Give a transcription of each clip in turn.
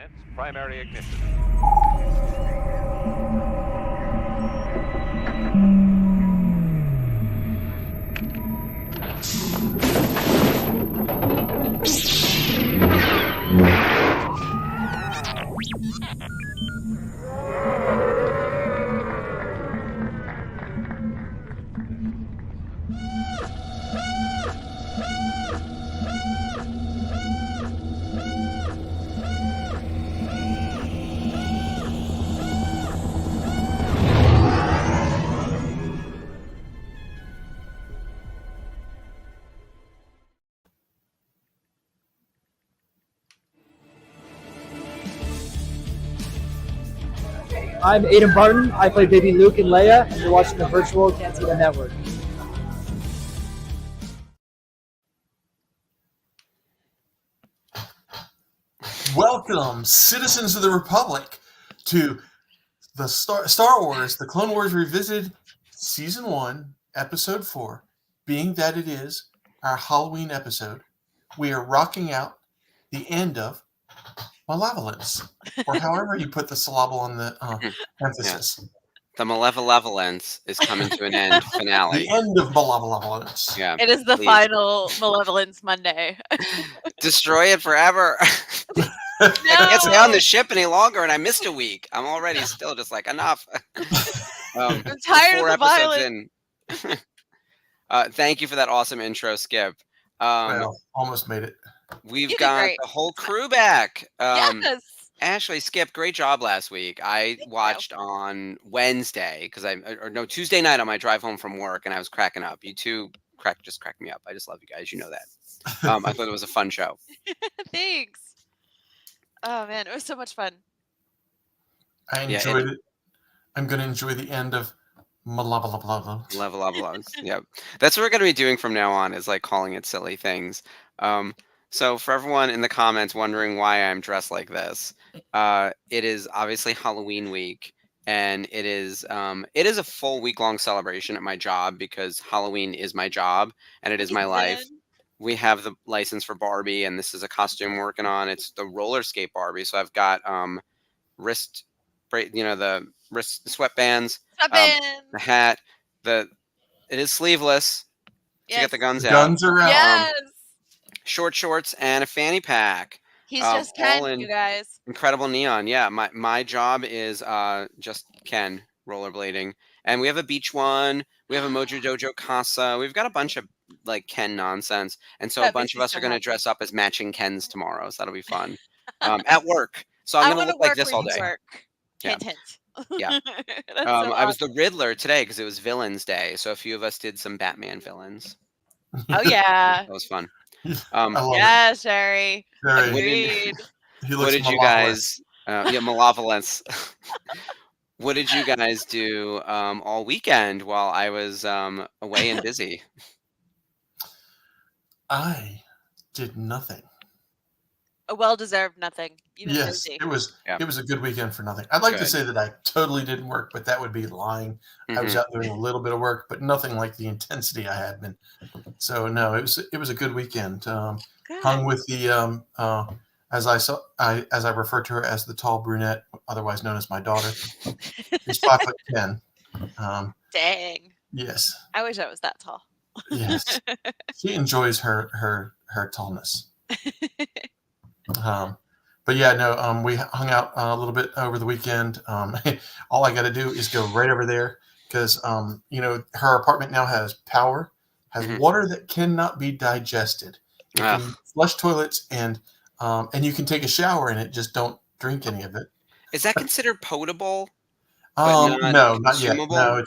Commence primary ignition. I'm Aiden Barton. I play Baby Luke and Leia, and you're watching the Virtual Cantina Network. Welcome, citizens of the Republic, to the Star Wars, The Clone Wars Revisited, Season 1, Episode 4. Being that it is our Halloween episode, we are rocking out the end of Malevolence, or however you put the syllable on the emphasis. Yeah. The Malevolence is coming to an end finale. The end of Malevolence. Yeah. It is the final Malevolence Monday. Destroy it forever. I can't stay on the ship any longer, and I missed a week. I'm already still just like, enough. I'm tired of the violence. Thank you for that awesome intro, Skip. Well, almost made it. We've got the whole crew back. Yes. Ashley, Skip, great job last week. I watched on Wednesday Tuesday night on my drive home from work, and I was cracking up. You two just cracked me up. I just love you guys. You know that. I thought it was a fun show. Thanks. Oh man, it was so much fun. I enjoyed it. I'm going to enjoy the end of Malevolence. Yep. That's what we're going to be doing from now on, is like calling it silly things. So for everyone in the comments wondering why I'm dressed like this, it is obviously Halloween week, and it is a full week-long celebration at my job because Halloween is my jojob and it is my life. We have the license for Barbie, and this is a costume we're working on. It's the roller skate Barbie. So I've got the wrist sweatbands, the hat. It is sleeveless. Yes. To get the guns out. Guns are out. Yes. Short shorts and a fanny pack. He's just Ken, you guys. Incredible neon. Yeah, my job is just Ken rollerblading, and we have a beach one. We have a Mojo Dojo Casa. We've got a bunch of like Ken nonsense, and so a bunch of us are going to dress up as matching Kens tomorrow. So that'll be fun at work. So I'm going to look like this all day. Hint, hint. Yeah. I was the Riddler today because it was Villains Day. So a few of us did some Batman villains. Oh yeah, that was fun. Yeah, Sherry. Agreed. What did you guys? Malevolence. What did you guys do all weekend while I was away and busy? I did nothing. A well-deserved nothing. Yes, it was a good weekend for nothing. I'd like to say that I totally didn't work, but that would be lying. Mm-hmm. I was out doing a little bit of work, but nothing like the intensity I had been. So no, it was a good weekend. Hung with the as I refer to her as the tall brunette, otherwise known as my daughter. She's 5'10". Dang. Yes. I wish I was that tall. Yes. She enjoys her tallness. But yeah, no, we hung out a little bit over the weekend. All I got to do is go right over there because, her apartment now has power, has water that cannot be digested. You can flush toilets and you can take a shower in it. Just don't drink any of it. Is that considered potable? No, not yet. No,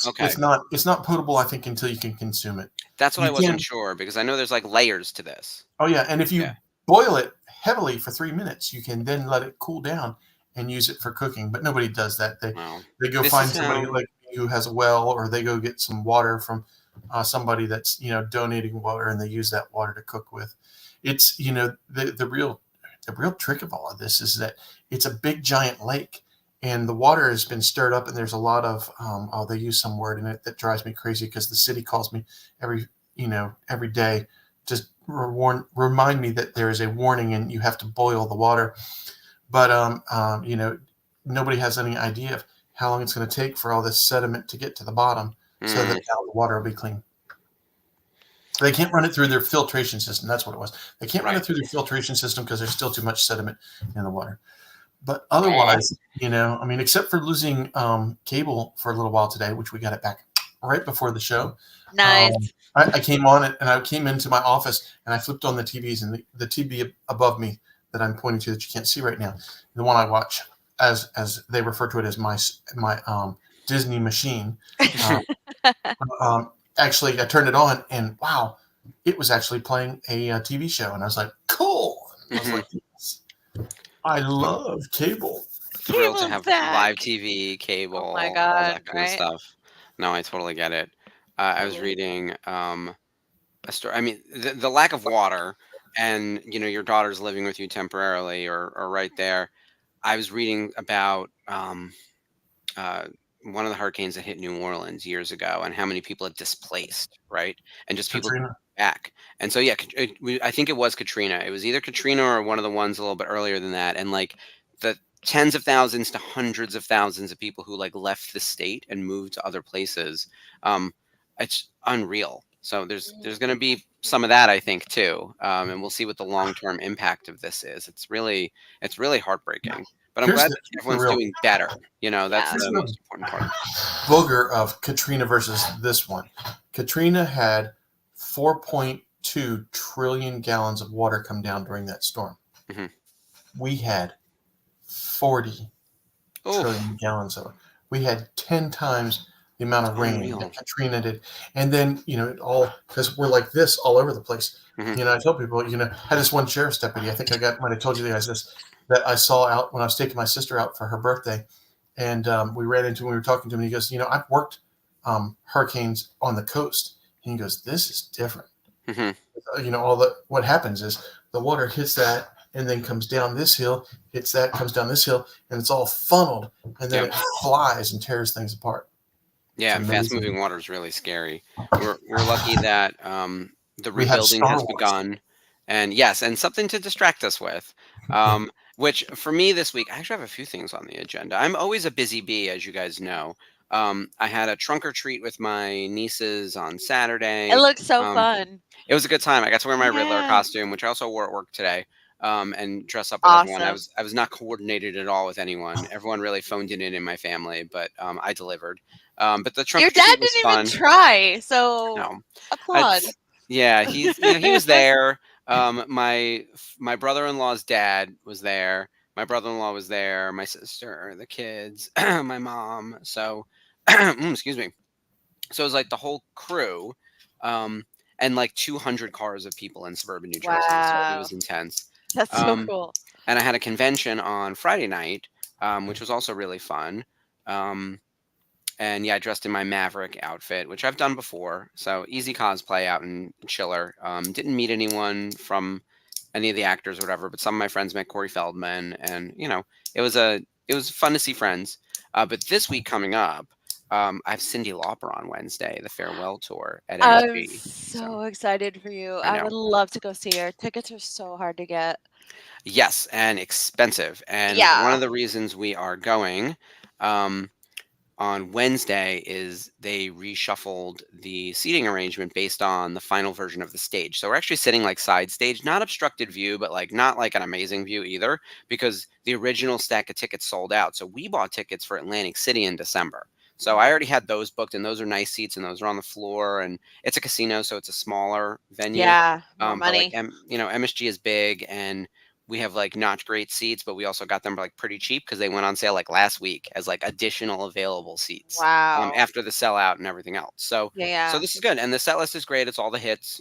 it's not potable, I think, until you can consume it. That's what I wasn't sure, because I know there's like layers to this. Oh yeah. And if you boil it heavily for 3 minutes, you can then let it cool down and use it for cooking. But nobody does that. They go find somebody like me who has a well, or they go get some water from somebody that's donating water, and they use that water to cook with. It's the real trick of all of this is that it's a big giant lake, and the water has been stirred up, and there's a lot of they use some word in it that drives me crazy because the city calls me every day. Just remind me that there is a warning and you have to boil the water. But nobody has any idea of how long it's going to take for all this sediment to get to the bottom, so that now the water will be clean. They can't run it through their filtration system. That's what it was. They can't run it through their filtration system because there's still too much sediment in the water. But otherwise, except for losing cable for a little while today, which we got it back right before the show. Nice. I came on it, and I came into my office, and I flipped on the TVs, and the TV above me that I'm pointing to that you can't see right now, the one I watch, as they refer to it as my Disney machine. Actually, I turned it on, and wow, it was actually playing a TV show, and I was like, cool. I was like, yes. I love cable. Thrilled to Cable's have back. live TV, cable, Oh my all God, that kind of stuff. No, I totally get it. I was reading a story. I mean, the lack of water, and your daughter's living with you temporarily, or right there. I was reading about one of the hurricanes that hit New Orleans years ago, and how many people it displaced, right? And just people Katrina. back. And so yeah, I think it was Katrina. It was either Katrina or one of the ones a little bit earlier than that. And like the tens of thousands to hundreds of thousands of people who like left the state and moved to other places. It's unreal. So there's going to be some of that, I think, too. And we'll see what the long-term impact of this is. It's really heartbreaking. But I'm glad that everyone's doing better. That's the most important part. Booger of Katrina versus this one. Katrina had 4.2 trillion gallons of water come down during that storm. Mm-hmm. We had 40 trillion gallons of it. We had 10 times the amount of rain that Katrina did. And then, it all, because we're like this all over the place. Mm-hmm. I tell people, I had this one sheriff's deputy. I think might have told you guys this, that I saw out when I was taking my sister out for her birthday. And we ran into him, we were talking to him, and he goes, I've worked hurricanes on the coast. And he goes, this is different. Mm-hmm. What happens is the water hits that and then comes down this hill, hits that, comes down this hill, and it's all funneled, and then it flies and tears things apart. Yeah, fast-moving water is really scary. We're lucky that the rebuilding has begun, and and something to distract us with. Which for me this week, I actually have a few things on the agenda. I'm always a busy bee, as you guys know. I had a trunk or treat with my nieces on Saturday. It looked so fun. It was a good time. I got to wear my Riddler costume, which I also wore at work today, and dress up with everyone. I was not coordinated at all with anyone. Everyone really phoned it in my family, but I delivered. But the trunk or treat was fun. Your dad didn't even try, so applaud. He was there. My brother-in-law's dad was there. My brother-in-law was there. My sister, the kids, my mom. So, excuse me. So it was like the whole crew, and like 200 cars of people in suburban New Jersey. Wow. So it was intense. That's so cool. And I had a convention on Friday night, which was also really fun. And I dressed in my Maverick outfit, which I've done before. So easy cosplay out in Chiller. Didn't meet anyone from any of the actors or whatever, but some of my friends met Corey Feldman, and it was fun to see friends. But this week coming up, I have Cyndi Lauper on Wednesday, the farewell tour at MSG. I'm so excited for you. I would love to go see her. Tickets are so hard to get. Yes, and expensive. And one of the reasons we are going on Wednesday is they reshuffled the seating arrangement based on the final version of the stage. So we're actually sitting like side stage, not obstructed view, but like not like an amazing view either, because the original stack of tickets sold out. So we bought tickets for Atlantic City in December. So I already had those booked, and those are nice seats, and those are on the floor, and it's a casino, so it's a smaller venue. Yeah, more money. But like, MSG is big, and we have like not great seats, but we also got them like pretty cheap because they went on sale like last week as like additional available seats. Wow. After the sellout and everything else. So so this is good, and the set list is great. It's all the hits.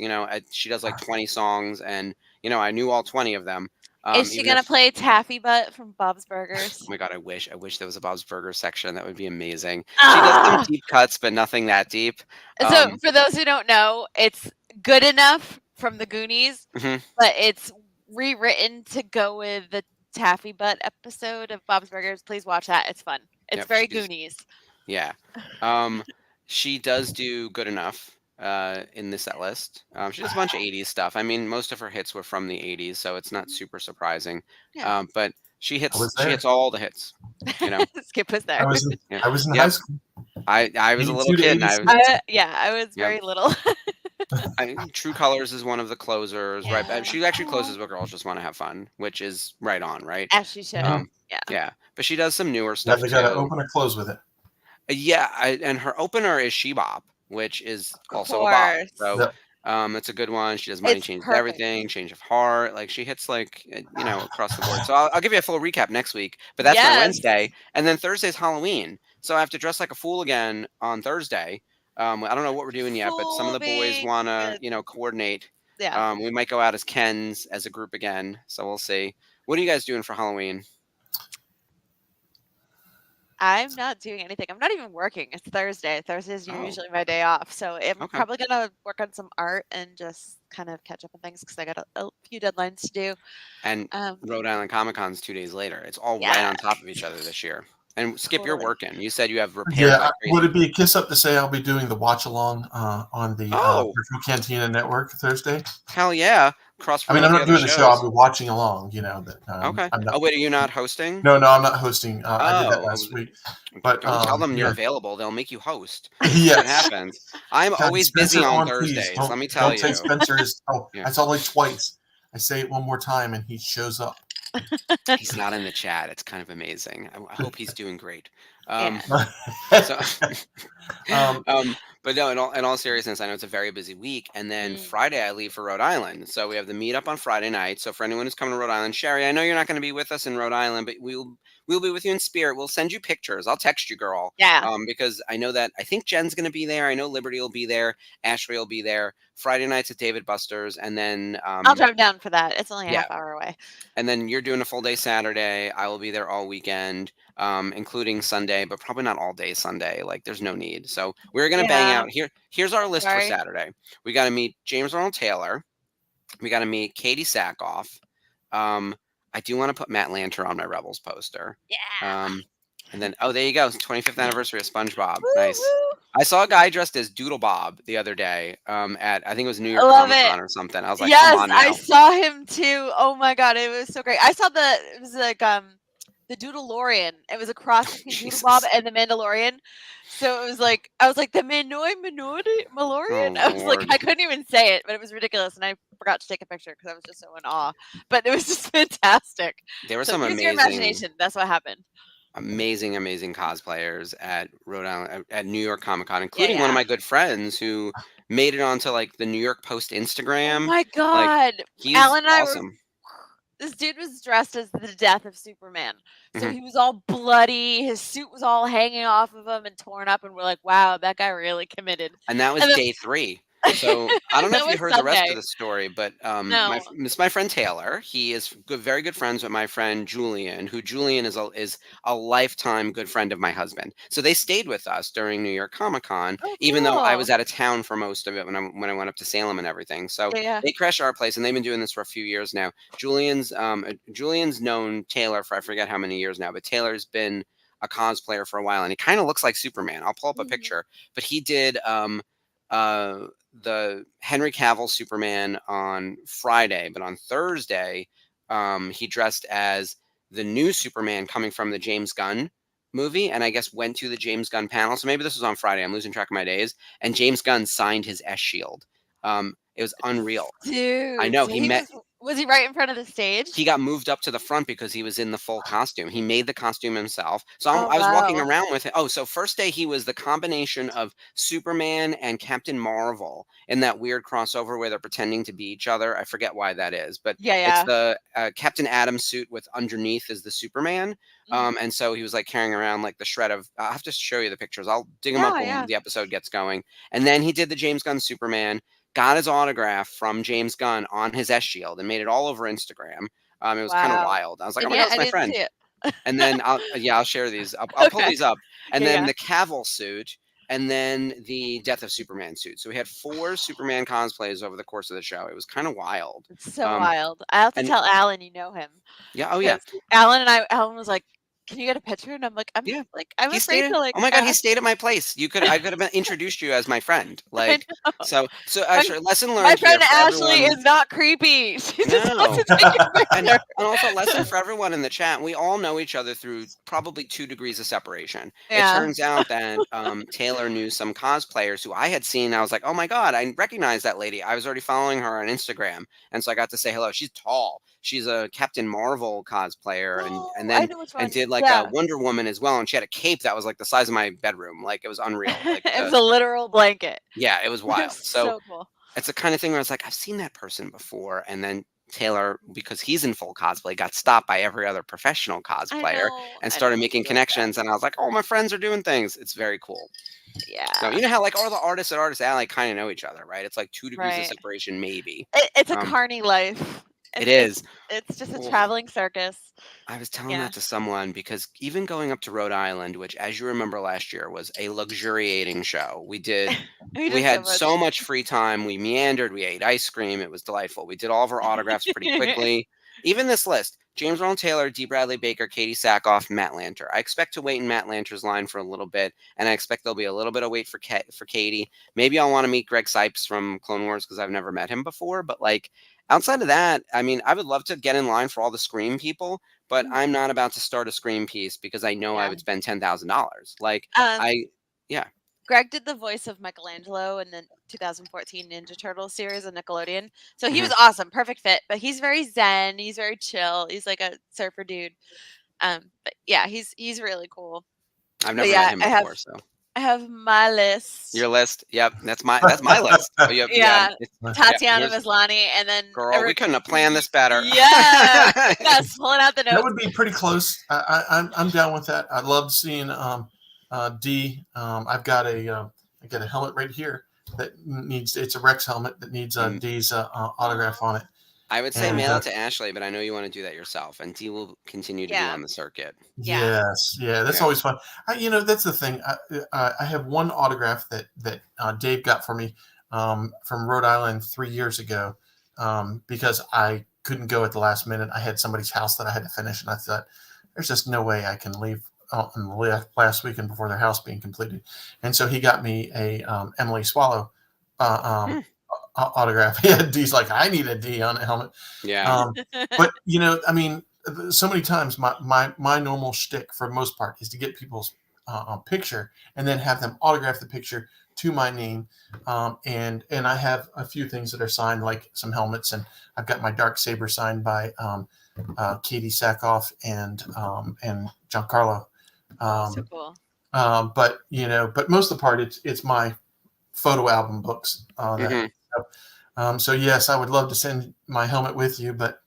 She does like 20 songs, and I knew all 20 of them. Is she gonna play Taffy Butt from Bob's Burgers? Oh my God, I wish there was a Bob's Burgers section. That would be amazing. She does some deep cuts, but nothing that deep. So for those who don't know, it's Good Enough from the Goonies, but it's rewritten to go with the Taffy Butt episode of Bob's Burgers. Please watch that. It's fun. It's very Goonies. Yeah. She does do Good Enough in the set list. She does a bunch of 80s stuff. I mean, most of her hits were from the 80s, so it's not super surprising. Yeah. But She hits. was She there. hits all the hits. You know. Skip was there. I was in, Yeah. I was in Yep. high school. I was a little 82 to kid, and 86. I was very little. True Colors is one of the closers, right? Yeah. She actually Aw. closes with Girls Just Want to Have Fun, which is right on, right? As she should. Yeah. Yeah, but she does some newer Now stuff they too. got to open or close with it. Yeah, and her opener is She Bop, which is also a bop. Course. So Yep. it's a good one. She does Money It's Changes perfect. Everything, Change of Heart. Like she hits like across the board. So I'll give you a full recap next week. But that's my Yes. Wednesday, and then Thursday's Halloween. So I have to dress like a fool again on Thursday. I don't know what we're doing yet, but some of the boys Fool want to being coordinate. Yeah. We might go out as Kens as a group again. So we'll see. What are you guys doing for Halloween? I'm not doing anything. I'm not even working. It's Thursday. Thursdays are Oh. usually my day off. So I'm Okay. probably going to work on some art and just kind of catch up on things because I got a few deadlines to do. And Rhode Island Comic Con's 2 days later. It's all right Yeah. on top of each other this year. And Skip, you're Totally. working. You said you have repairs. Yeah, like crazy. would it be a kiss up to say I'll be doing the watch along on the Virtual Cantina Network Thursday? Hell yeah. I mean, I'm not doing the show. I'll be watching along. You know. But, Okay. I'm not, Oh wait, are you not hosting? No, I'm not hosting. I did that last week. But don't tell them you're yeah. available. They'll make you host. Yes. That happens. I'm God, always busy Spencer on please. Thursdays. Don't- Let me tell don't you. Take Spencer's. Oh, Yeah. I saw like twice. I say it one more time, and he shows up. He's not in the chat. It's kind of amazing. I hope he's doing great. But no, in all seriousness, I know it's a very busy week. And then Friday, I leave for Rhode Island. So we have the meetup on Friday night. So for anyone who's coming to Rhode Island, Sherry, I know you're not going to be with us in Rhode Island, but we'll be with you in spirit. We'll send you pictures. I'll text you, girl. Yeah. Because I know that I think Jen's going to be there. I know Liberty will be there. Ashley will be there. Friday nights at David Buster's, and then I'll drive down for that. It's only a half hour away. And then you're doing a full day Saturday. I will be there all weekend, including Sunday, but probably not all day Sunday. Like there's no need. So we're gonna bang out here. Here's our list for Saturday. We got to meet James Arnold Taylor. We got to meet Katie Sackhoff. I do want to put Matt Lanter on my Rebels poster. Yeah. And then there you go, 25th anniversary of SpongeBob. Woo, Nice. woo. I saw a guy dressed as Doodle Bob the other day at I think it was New York love Comic it. Con or something. I was like, Yes, come on now. I saw him too. Oh my god, it was so great. I saw it was like the Doodleorian. It was a cross between Doodle Bob and the Mandalorian. So it was like I was like the Malorian. Oh, I was like Lord. I couldn't even say it, but it was ridiculous, and I forgot to take a picture because I was just so in awe. But it was just fantastic. There were So some use your amazing, imagination. That's what happened. amazing cosplayers at Rhode Island at New York Comic Con, including one of my good friends who made it onto like the New York Post Instagram. Oh my god, He's Alan and I were awesome. this dude was dressed as the death of Superman. So Mhm. he was all bloody. His suit was all hanging off of him and torn up. And we're like, wow, that guy really committed. And that was And then- day 3. So I don't know That if you was heard the rest Sunday. of the story, but No. it's my friend Taylor. He is very good friends with my friend Julian, who Julian is a lifetime good friend of my husband. So they stayed with us during New York Comic Con, Oh, even though I cool. was out of town for most of it when I went up to Salem and everything. So Yeah. they crashed our place, and they've been doing this for a few years now. Julian's known Taylor for I forget how many years now, but Taylor's been a cosplayer for a while, and he kind of looks like Superman. I'll pull up a Mhm. picture, but he did the Henry Cavill Superman on Friday, but on Thursday, he dressed as the new Superman coming from the James Gunn movie, and I guess went to the James Gunn panel. So maybe this was on Friday. I'm losing track of my days. And James Gunn signed his S Shield. It was unreal. Dude. I know, so he met- Was he right in front of the stage? He got moved up to the front because he was in the full costume. He made the costume himself. So Oh, I was walking wow. around with it. Oh, so first day he was the combination of Superman and Captain Marvel in that weird crossover where they're pretending to be each other. I forget why that is, but Yeah. it's the Captain Atom suit with underneath is the Superman. Mhm. And so he was like carrying around like the shred of. I'll have to show you the pictures. I'll dig them up when Yeah. the episode gets going. And then he did the James Gunn Superman. Got his autograph from James Gunn on his S Shield and made it all over Instagram. It was kind of Wow. wild. I was like, And oh my yeah, god, it's I my didn't friend. see it. And then I'll share these. I'll pull Okay. these up. And Yeah, then yeah. the Cavill suit, and then the Death of Superman suit. So we had 4 Superman cosplays over the course of the show. It was kind of wild. It's so wild. I have to and- tell Alan you know him. Yeah. Oh yeah. 'Cause Alan was like, "Can you get a picture?" And I'm like, "I'm Yeah. I'm He afraid stayed to like." oh my god, he ask." stayed at my place. I could have introduced you as my friend. I Like, know. so My, actually, lesson my learned here friend for Ashley everyone. is not creepy. She just wants No. to take a And picture. also lesson for everyone in the chat. We all know each other through probably 2 degrees of separation. It Yeah. turns out that Taylor knew some cosplayers who I had seen. I was like, oh my god, I recognize that lady. I was already following her on Instagram, and so I got to say hello. She's tall. She's a Captain Marvel cosplayer, and Oh, I then know which and one. did like a Yeah. Wonder Woman as well. And she had a cape that was like the size of my bedroom. Like it was unreal. Like It was a literal blanket. yeah, it was It wild. was So so cool. it's the kind of thing where it's like I've seen that person before, and then Taylor, because he's in full cosplay, got stopped by every other professional I cosplayer know. and I started know. making Be like that. connections. And I was like, oh, my friends are doing things. It's very cool. Yeah. So you know how like all the artists at Artist Alley kind of know each other, right? It's like 2 degrees of Right. separation, maybe. It's a Um, carny life. It is. It's just a Well, traveling circus. I was telling Yeah. that to someone because even going up to Rhode Island, which, as you remember last year, was a luxuriating show. We We had did so much free time. We meandered. We ate ice cream. It was delightful. We did all of our autographs pretty quickly. Even this list: James Ronald Taylor, D. Bradley Baker, Katie Sackhoff, Matt Lanter. I expect to wait in Matt Lanter's line for a little bit, and I expect there'll be a little bit of wait for Katie. Maybe I'll want to meet Greg Sipes from Clone Wars because I've never met him before. But like outside of that, I mean, I would love to get in line for all the Scream people, but I'm not about to start a Scream piece because I know I Yeah. would spend $10,000. Like yeah. Greg did the voice of Michelangelo in the 2014 Ninja Turtles series on Nickelodeon. So he was awesome, perfect fit, but he's very zen, he's very chill. He's like a surfer dude. But yeah, he's really cool. I've never met him before, so I have my list. your list. Yep, that's my list. Oh, Yeah. Tatiana here's- Maslany, and then Girl, we couldn't have planned this better. Yeah. Yes, pulling out the notes. That would be pretty close. I'm down with that. I love seeing D. I've got a helmet right here that needs. It's a Rex helmet that needs D's autograph on it. I would say And, mail it to Ashley, but I know you want to do that yourself, and D will continue to be on the circuit. Yes, that's always fun. That's the thing. I have one autograph that Dave got for me from Rhode Island 3 years ago because I couldn't go at the last minute. I had somebody's house that I had to finish, and I thought, there's just no way I can leave on the last weekend before their house being completed. And so he got me a Emily Swallow autograph. Yeah, D's like, I need a D on a helmet. Yeah. But I mean, so many times my normal shtick for the most part is to get people's picture and then have them autograph the picture to my name. And I have a few things that are signed, like some helmets, and I've got my dark saber signed by Katie Sackhoff and Giancarlo. So cool. But most of the part it's my photo album books. So yes, I would love to send my helmet with you, but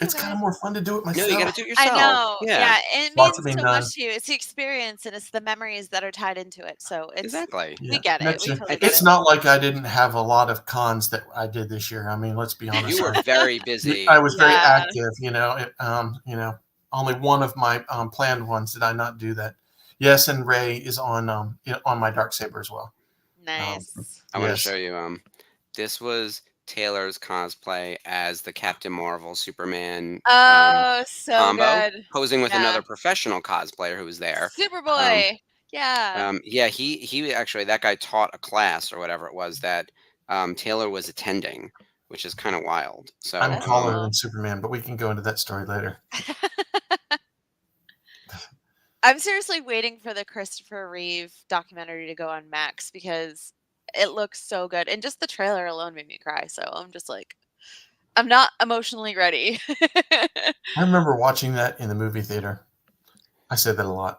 it's kind of more fun to do it myself. No, you got to do it yourself. I know. Yeah, it means so much to you. It's the experience and it's the memories that are tied into it. So it's exactly. We get it. We totally get it's it. not like I didn't have a lot of cons that I did this year. I mean, let's be honest. You were very busy. I was very active. Only one of my planned ones did I not do that. Yes, and Ray is on my dark saber as well. Nice. I want to show you. This was Taylor's cosplay as the Captain Marvel Superman so combo, good. posing with another professional cosplayer who was there. Superboy. He actually, that guy taught a class or whatever it was that Taylor was attending, which is kind of wild. So I'm taller than Superman, but we can go into that story later. I'm seriously waiting for the Christopher Reeve documentary to go on Max because it looks so good. And just the trailer alone made me cry. So I'm just like, I'm not emotionally ready. I remember watching that in the movie theater. I said that a lot.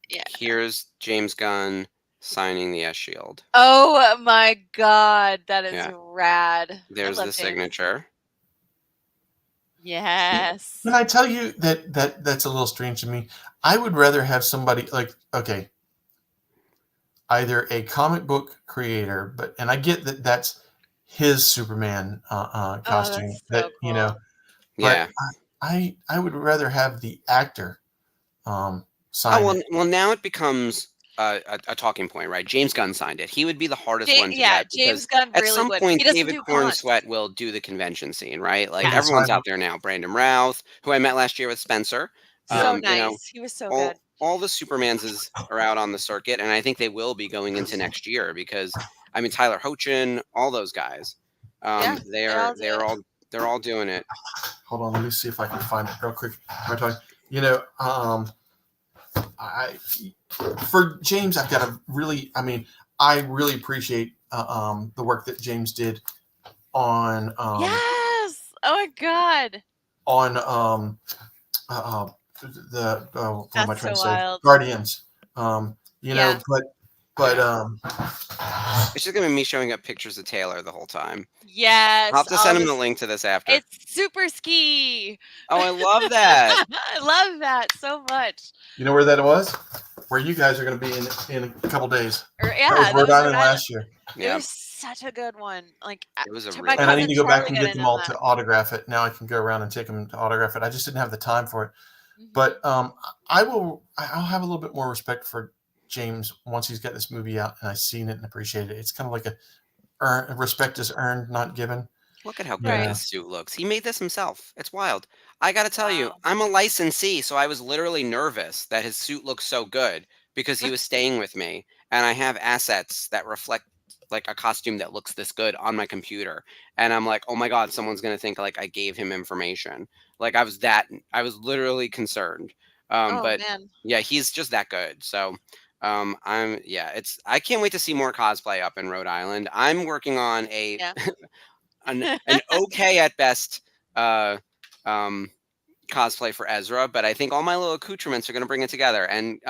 Yeah. Here's James Gunn signing the S-Shield. Oh my God. That is rad. There's the signature. Yes. Can I tell you that's a little strange to me? I would rather have somebody either a comic book creator, and I get that that's his Superman costume. That's so cool. But I would rather have the actor sign. Well, now it becomes a talking point, right? James Gunn signed it. He would be the hardest one to get. James Gunn really at some would. point, David Cornsweet will do the convention scene, right? Like everyone's out there now. Brandon Routh, who I met last year with Spencer. So nice. He was so good. all the Supermanses are out on the circuit, and I think they will be going into next year because I mean Tyler Hoechlin, all those guys, they're all doing it. Hold on, let me see if I can find it real quick. For James, I've got to really, I really appreciate the work that James did on yes. Oh my God. On what am I trying to say? Wild. Guardians. But it's just gonna be me showing up pictures of Taylor the whole time. Yes. I'll have to send him the link to this after. It's Super Ski. Oh, I love that. I love that so much. You know where that was? Where you guys are going to be in a couple days. That was Rhode Island last year. It was such a good one. Like it was and I need to go back and get them all to autograph it. Now I can go around and take them to autograph it. I just didn't have the time for it. Mm-hmm. But I'll have a little bit more respect for James once he's got this movie out and I've seen it and appreciated it. It's kind of like respect is earned, not given. Look at how good his suit looks. He made this himself. It's wild. I got to tell you, I'm a licensee, so I was literally nervous that his suit looked so good because he was staying with me. And I have assets that reflect like a costume that looks this good on my computer. And I'm like, oh my God, someone's going to think like I gave him information. Like I was literally concerned. But man. Yeah, he's just that good. So I can't wait to see more cosplay up in Rhode Island. I'm working on an okay at best cosplay for Ezra, but I think all my little accoutrements are going to bring it together. And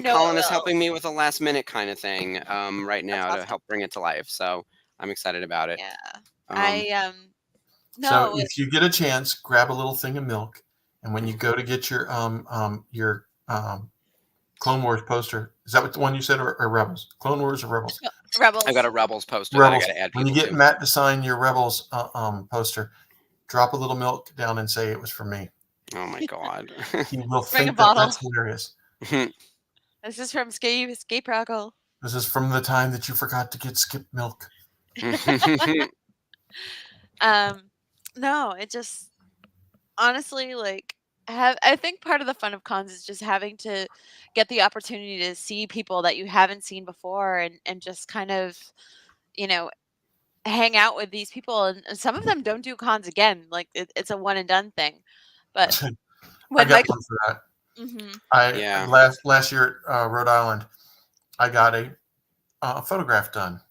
Colin is helping me with a last minute kind of thing right now to help bring it to life. So I'm excited about it. Yeah. So if you get a chance, grab a little thing of milk, and when you go to get your Clone Wars poster, is that what the one you said, or Rebels? Clone Wars or Rebels? Rebels. I got a Rebels poster. Rebels. That I got to add when you get Matt to sign your Rebels poster, drop a little milk down and say it was for me. Oh my God. He will think that's hilarious. This is from Skate Rockle. This is from the time that you forgot to get skip milk. No, it just honestly like I think part of the fun of cons is just having to get the opportunity to see people that you haven't seen before and just kind of, hang out with these people. And some of them don't do cons again. Like it's a one and done thing. But I got one for that. Mm-hmm. Last year at Rhode Island, I got a photograph done.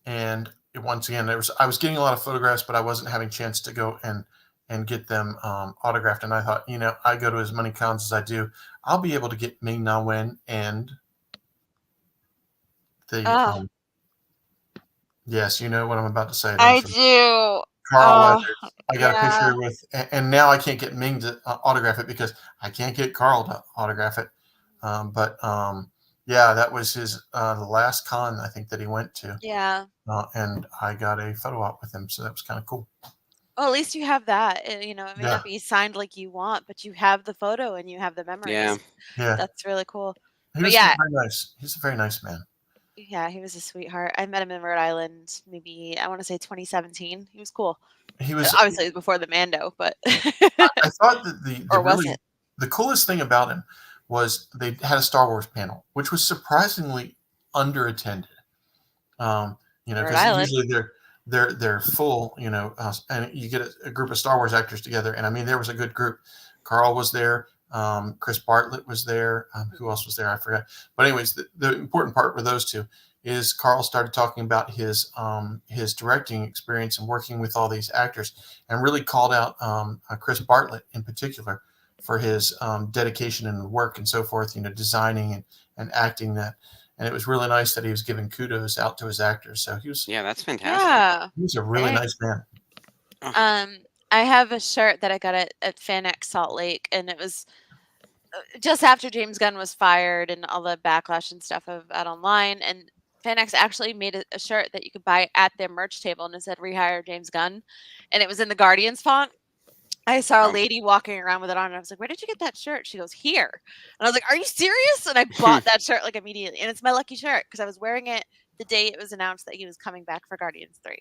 And once again, I was getting a lot of photographs, but I wasn't having a chance to go and get them autographed. And I thought, I go to as many cons as I do, I'll be able to get Ming-Na Wen and the yes, you know what I'm about to say. I do. Carl Weathers. I got a picture with, and now I can't get Ming to autograph it because I can't get Carl to autograph it. That was his the last con I think that he went to. Yeah. And I got a photo op with him, so that was kind of cool. Well, at least you have that. It may not be signed like you want, but you have the photo and you have the memories. Yeah. That's really cool. He was very nice. He's a very nice man. Yeah, he was a sweetheart. I met him in Rhode Island, maybe I want to say 2017. He was cool. He was obviously before the Mando, but I thought that the coolest thing about him was they had a Star Wars panel, which was surprisingly underattended. Because usually they're full, and you get a group of Star Wars actors together, and there was a good group. Carl was there. Chris Bartlett was there. Who else was there? I forgot. But anyways, the important part with those two is Carl started talking about his directing experience and working with all these actors, and really called out Chris Bartlett in particular for his dedication and work and so forth. Designing and acting that. And it was really nice that he was giving kudos out to his actors. So he was. Yeah, that's fantastic. Yeah, he was a really nice man. I have a shirt that I got at FanX Salt Lake, and it was just after James Gunn was fired and all the backlash and stuff of that online. And FanX actually made a shirt that you could buy at their merch table, and it said "Rehire James Gunn," and it was in the Guardians font. I saw a lady walking around with it on, and I was like, "Where did you get that shirt?" She goes, "Here." And I was like, "Are you serious?" And I bought that shirt like immediately, and it's my lucky shirt because I was wearing it the day it was announced that he was coming back for Guardians 3.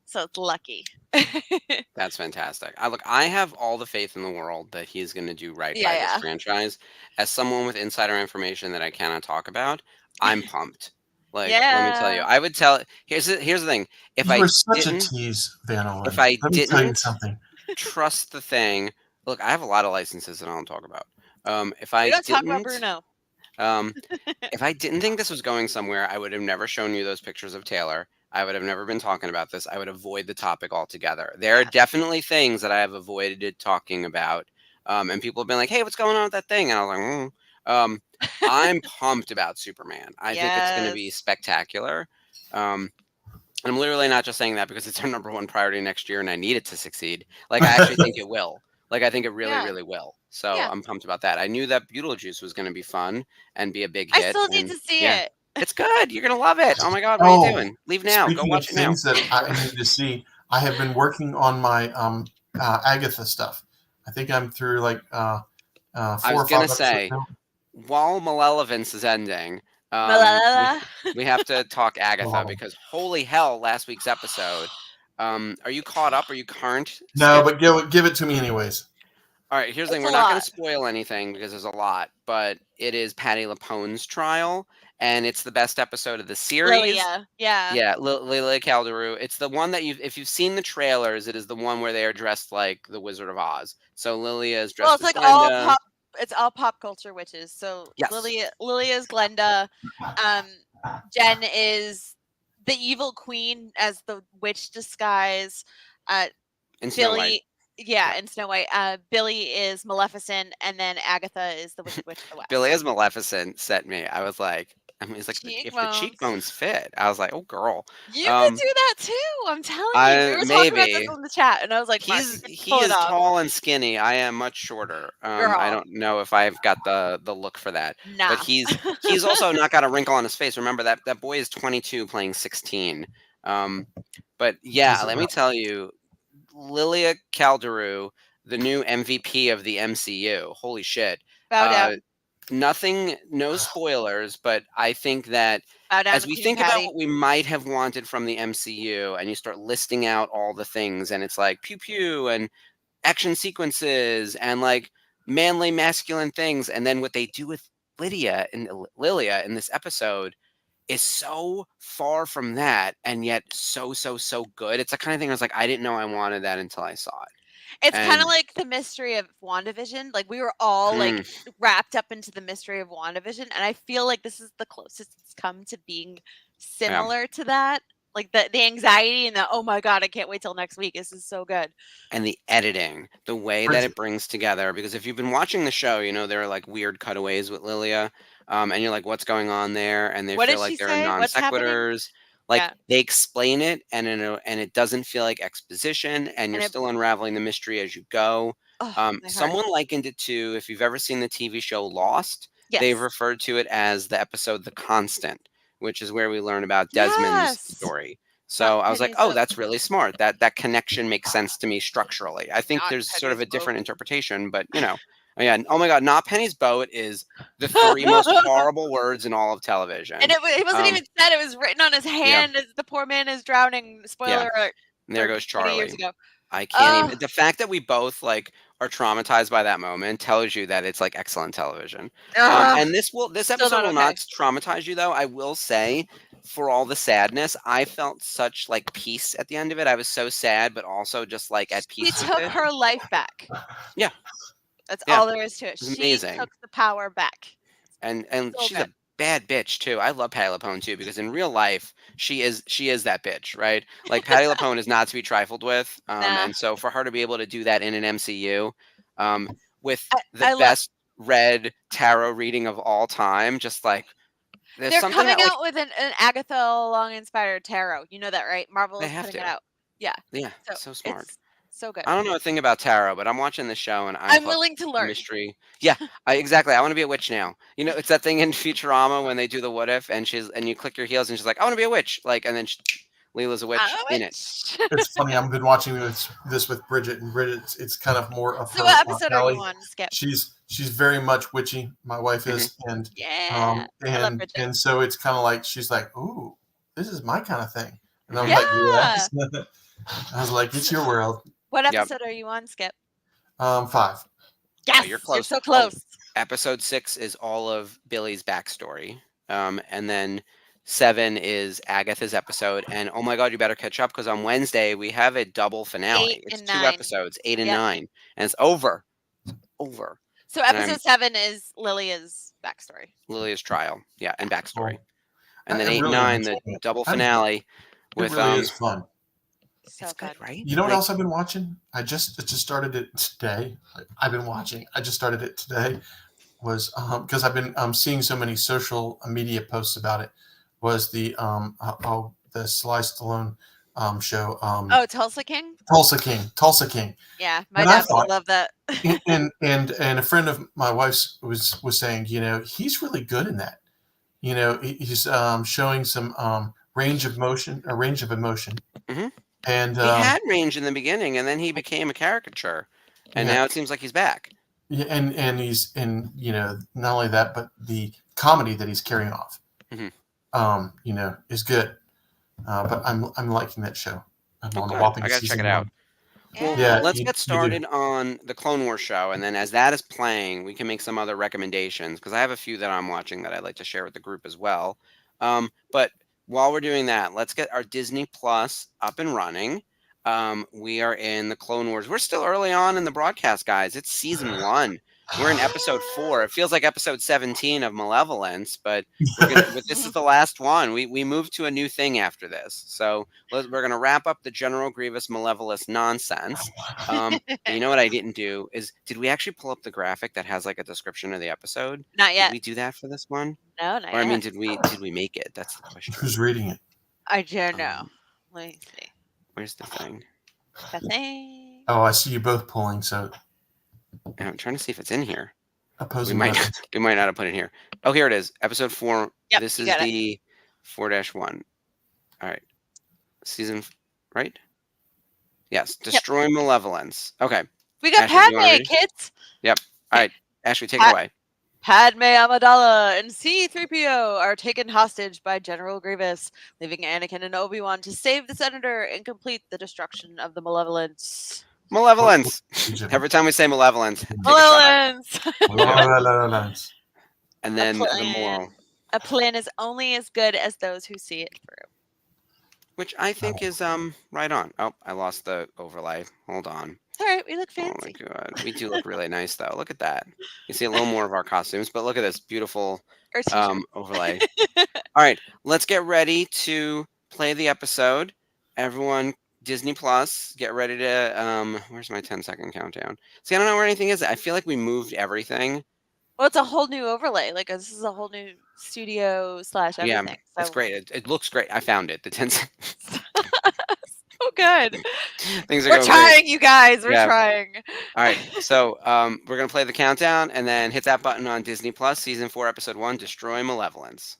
So it's lucky. That's fantastic. I have all the faith in the world that he's going to do right by this Yeah. franchise. As someone with insider information that I cannot talk about, I'm pumped. Let me tell you, Yeah. I would tell. Here's the thing. If You I were such a didn't, tease, Van Owen. if I Let me tell you didn't something. trust the thing, look, I have a lot of licenses that I don't talk about. If I We don't talk about didn't, Bruno. if I didn't think this was going somewhere, I would have never shown you those pictures of Taylor. I would have never been talking about this. I would avoid the topic altogether. There are Yeah. definitely things that I have avoided talking about. And people have been like, hey, what's going on with that thing? And I was like, I'm pumped about Superman. I think it's going to be Yes. spectacular. And I'm literally not just saying that because it's our number one priority next year and I need it to succeed. Like, I actually think it will. Like, I think it really, Yeah. really will. So Yeah. I'm pumped about that. I knew that Beetlejuice was going to be fun and be a big I hit. still need and to see yeah, it. it's good. You're going to love it. Oh my God, what are you doing? Leave now. Go Speaking watch of it now. things that I need to see, I have been working on my Agatha stuff. I think I'm through like 4 I or was 5 going to episodes say, now. while Malevolence is ending, Malala. we have to talk Agatha Wow. because holy hell, last week's episode. Are you caught up? Are you current? No, Skip? but give it to me anyways. All right, here's the thing. It's We're a not going lot. to spoil anything because there's a lot, but it is Patti LuPone's trial, and it's the best episode of the series. Lilia. Yeah. Yeah, Lilia Calderoo. It's the one that if you've seen the trailers, it is the one where they are dressed like the Wizard of Oz. So Lilia is dressed Well, it's as like all Glenda. pop. It's all pop culture witches. So Yes. Lilia's Glenda. Jen is the evil queen as the witch disguise. And Snow White. Billy. Yeah, and Snow White. Billy is Maleficent, and then Agatha is the Wicked Witch of the West. Billy as Maleficent set me. I was like, he's like, if the cheekbones fit, I was like, oh girl. You could do that too. I'm telling you. We were talking about this in the chat, and I was like, he is tall and skinny. I am much shorter. I don't know if I've got the look for that. Nah. But he's also not got a wrinkle on his face. Remember that boy is 22 playing 16. But yeah, let me tell you, Lilia Calderoo, the new MVP of the MCU. Holy shit. Bow down. No spoilers, but I think that as we think about what we might have wanted from the MCU and you start listing out all the things and it's like pew pew and action sequences and like manly masculine things, and then what they do with Lilia in this episode is so far from that and yet so good. It's the kind of thing I was like, I didn't know I wanted that until I saw it. It's kind of like the mystery of WandaVision. Like we were all like wrapped up into the mystery of WandaVision, and I feel like this is the closest it's come to being similar to that. Like the anxiety and the oh my god, I can't wait till next week. This is so good. And the editing, the way that it brings together. Because if you've been watching the show, you know there are like weird cutaways with Lilia, and you're like, what's going on there? And they feel like there are non sequiturs. Like they explain it, and it doesn't feel like exposition, and you're still unraveling the mystery as you go. Someone likened it to, if you've ever seen the TV show Lost, they've referred to it as the episode The Constant, which is where we learn about Desmond's story. So I was like, oh, that's really smart. That connection makes sense to me structurally. I think there's sort of a different interpretation, but you know. Yeah. Oh my God. Not Penny's boat is the 3 most horrible words in all of television. And it wasn't even said. It was written on his hand as the poor man is drowning. Spoiler alert. And there goes Charlie. Years ago. I can't even. The fact that we both like are traumatized by that moment tells you that it's like excellent television. And this episode will not traumatize you though. I will say, for all the sadness, I felt such like peace at the end of it. I was so sad, but also just like at peace. She took her life back. Yeah. That's all there is to it. It's amazing. She took the power back. And she's a bad bitch too. I love Patti LuPone too because in real life she is that bitch, right? Like Patti LuPone is not to be trifled with. And so for her to be able to do that in an MCU, with the best read tarot reading of all time, just like they're coming out with an Agatha Long inspired tarot. You know that, right? Marvel is putting it out. Yeah. Yeah. So smart. So good. I don't know a thing about tarot, but I'm watching the show and I'm willing to learn. Mystery. Yeah, exactly. I want to be a witch now. You know, it's that thing in Futurama when they do the what if, and you click your heels, and she's like, I want to be a witch. Like, and then Leela's a witch in it. It's funny. I've been watching this with Bridget, and Bridget, it's kind of more of her. So what episode are you on, Skip? She's very much witchy. My wife is, and and so it's kind of like she's like, ooh, this is my kind of thing, and I'm like, yes. I was like, it's your world. What Yep. episode are you on, Skip? 5. Yes, you're close. so close. Episode 6 is all of Billy's backstory. And then 7 is Agatha's episode. And oh my God, you better catch up because on Wednesday we have a double finale. 8 It's and 2 9. episodes, 8 and Yep. 9. And it's over. It's over. So episode 7 is Lilia's backstory. Lilia's trial. Yeah, and backstory. Cool. And then I 8 really 9, enjoy the it. double I- finale It with really is fun. So it's good. good, right? You know what Like, else I've been watching? I just started it today. I just started it today. Was because I've been seeing so many social media posts about it. Was the Sly Stallone show Oh, Tulsa King? Tulsa King. Yeah, my And I dad would thought- love that. and a friend of my wife's was saying, he's really good in that. He's showing some range of emotion. Mhm. And he had range in the beginning, and then he became a caricature, and Yeah. now it seems like he's back. yeah, and he's not only that, but the comedy that he's carrying off, Mhm. is good. But I'm liking that show. I'm on a Okay, whopping I gotta check season it out. 1. Well, Yeah, let's you get do. started on the Clone Wars show, and then as that is playing, we can make some other recommendations because I have a few that I'm watching that I'd like to share with the group as well. But while we're doing that, let's get our Disney Plus up and running. We are in the Clone Wars. We're still early on in the broadcast, guys. It's season 1. We're in episode 4. It feels like episode 17 of Malevolence, but this is the last one. We moved to a new thing after this. So we're going to wrap up the General Grievous Malevolence nonsense. And you know what I didn't do is, did we actually pull up the graphic that has like a description of the episode? Not Did yet. we do that for this one? No, not Or I yet. mean, did we make it? That's the question. Who's reading it? I don't know. Um, Let me see. Where's the thing? The thing. Oh, I see you both pulling. So I'm trying to see if it's in here. We opposing might motions. we might not have put it here. Oh, here it is. Episode 4. Yep, This you is got it. the 4-1. All right. Right? Yes. Destroy Malevolence. Okay. We got Ashley, you wanna Padme, read it? kids. All right. Ashley, take it Pat- away. Padme Amidala and C-3PO are taken hostage by General Grievous, leaving Anakin and Obi-Wan to save the Senator and complete the destruction of the Malevolence. Malevolence. Egypt. Every time we say malevolence, take a shot. Malevolence! And then the plan. moral, A plan is only as good as those who see it through. which I think is right on. Oh, I lost the overlay. Hold on. All right, we look Oh my fancy. god, we do look really nice though. Look at that. You see a little more of our costumes, but look at this beautiful Or t-shirt. overlay. All right, let's get ready to play the episode. Everyone, Disney Plus, get ready to. Where's my 10-second countdown? See, I don't know where anything is. I feel like we moved everything. Well, it's a whole new overlay. Like this is a whole new studio / everything. Yeah, so it's great. It looks great. I found it. The 10 seconds. so good. Things are We're going great. trying, you guys. We're Yeah. trying. All right, so we're gonna play the countdown and then hit that button on Disney Plus, season 4, episode 1, Destroy Malevolence.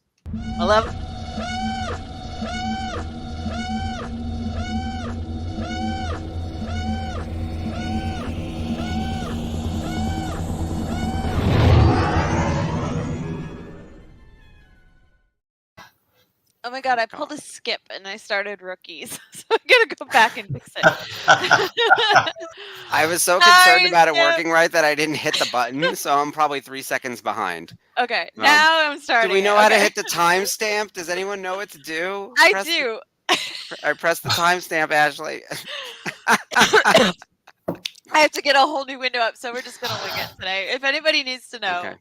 Oh my god, I pulled a skip and I started rookies. So I'm gonna go back and fix it. I was so concerned Sorry, about it Skip. working right that I didn't hit the button, so I'm probably 3 seconds behind. Okay, now I'm starting. Do we know it. how to Okay. hit the timestamp? Does anyone know what to do? I Press the- do. I press the timestamp, Ashley. I have to get a whole new window up, so we're just gonna wing it today. If anybody needs to know,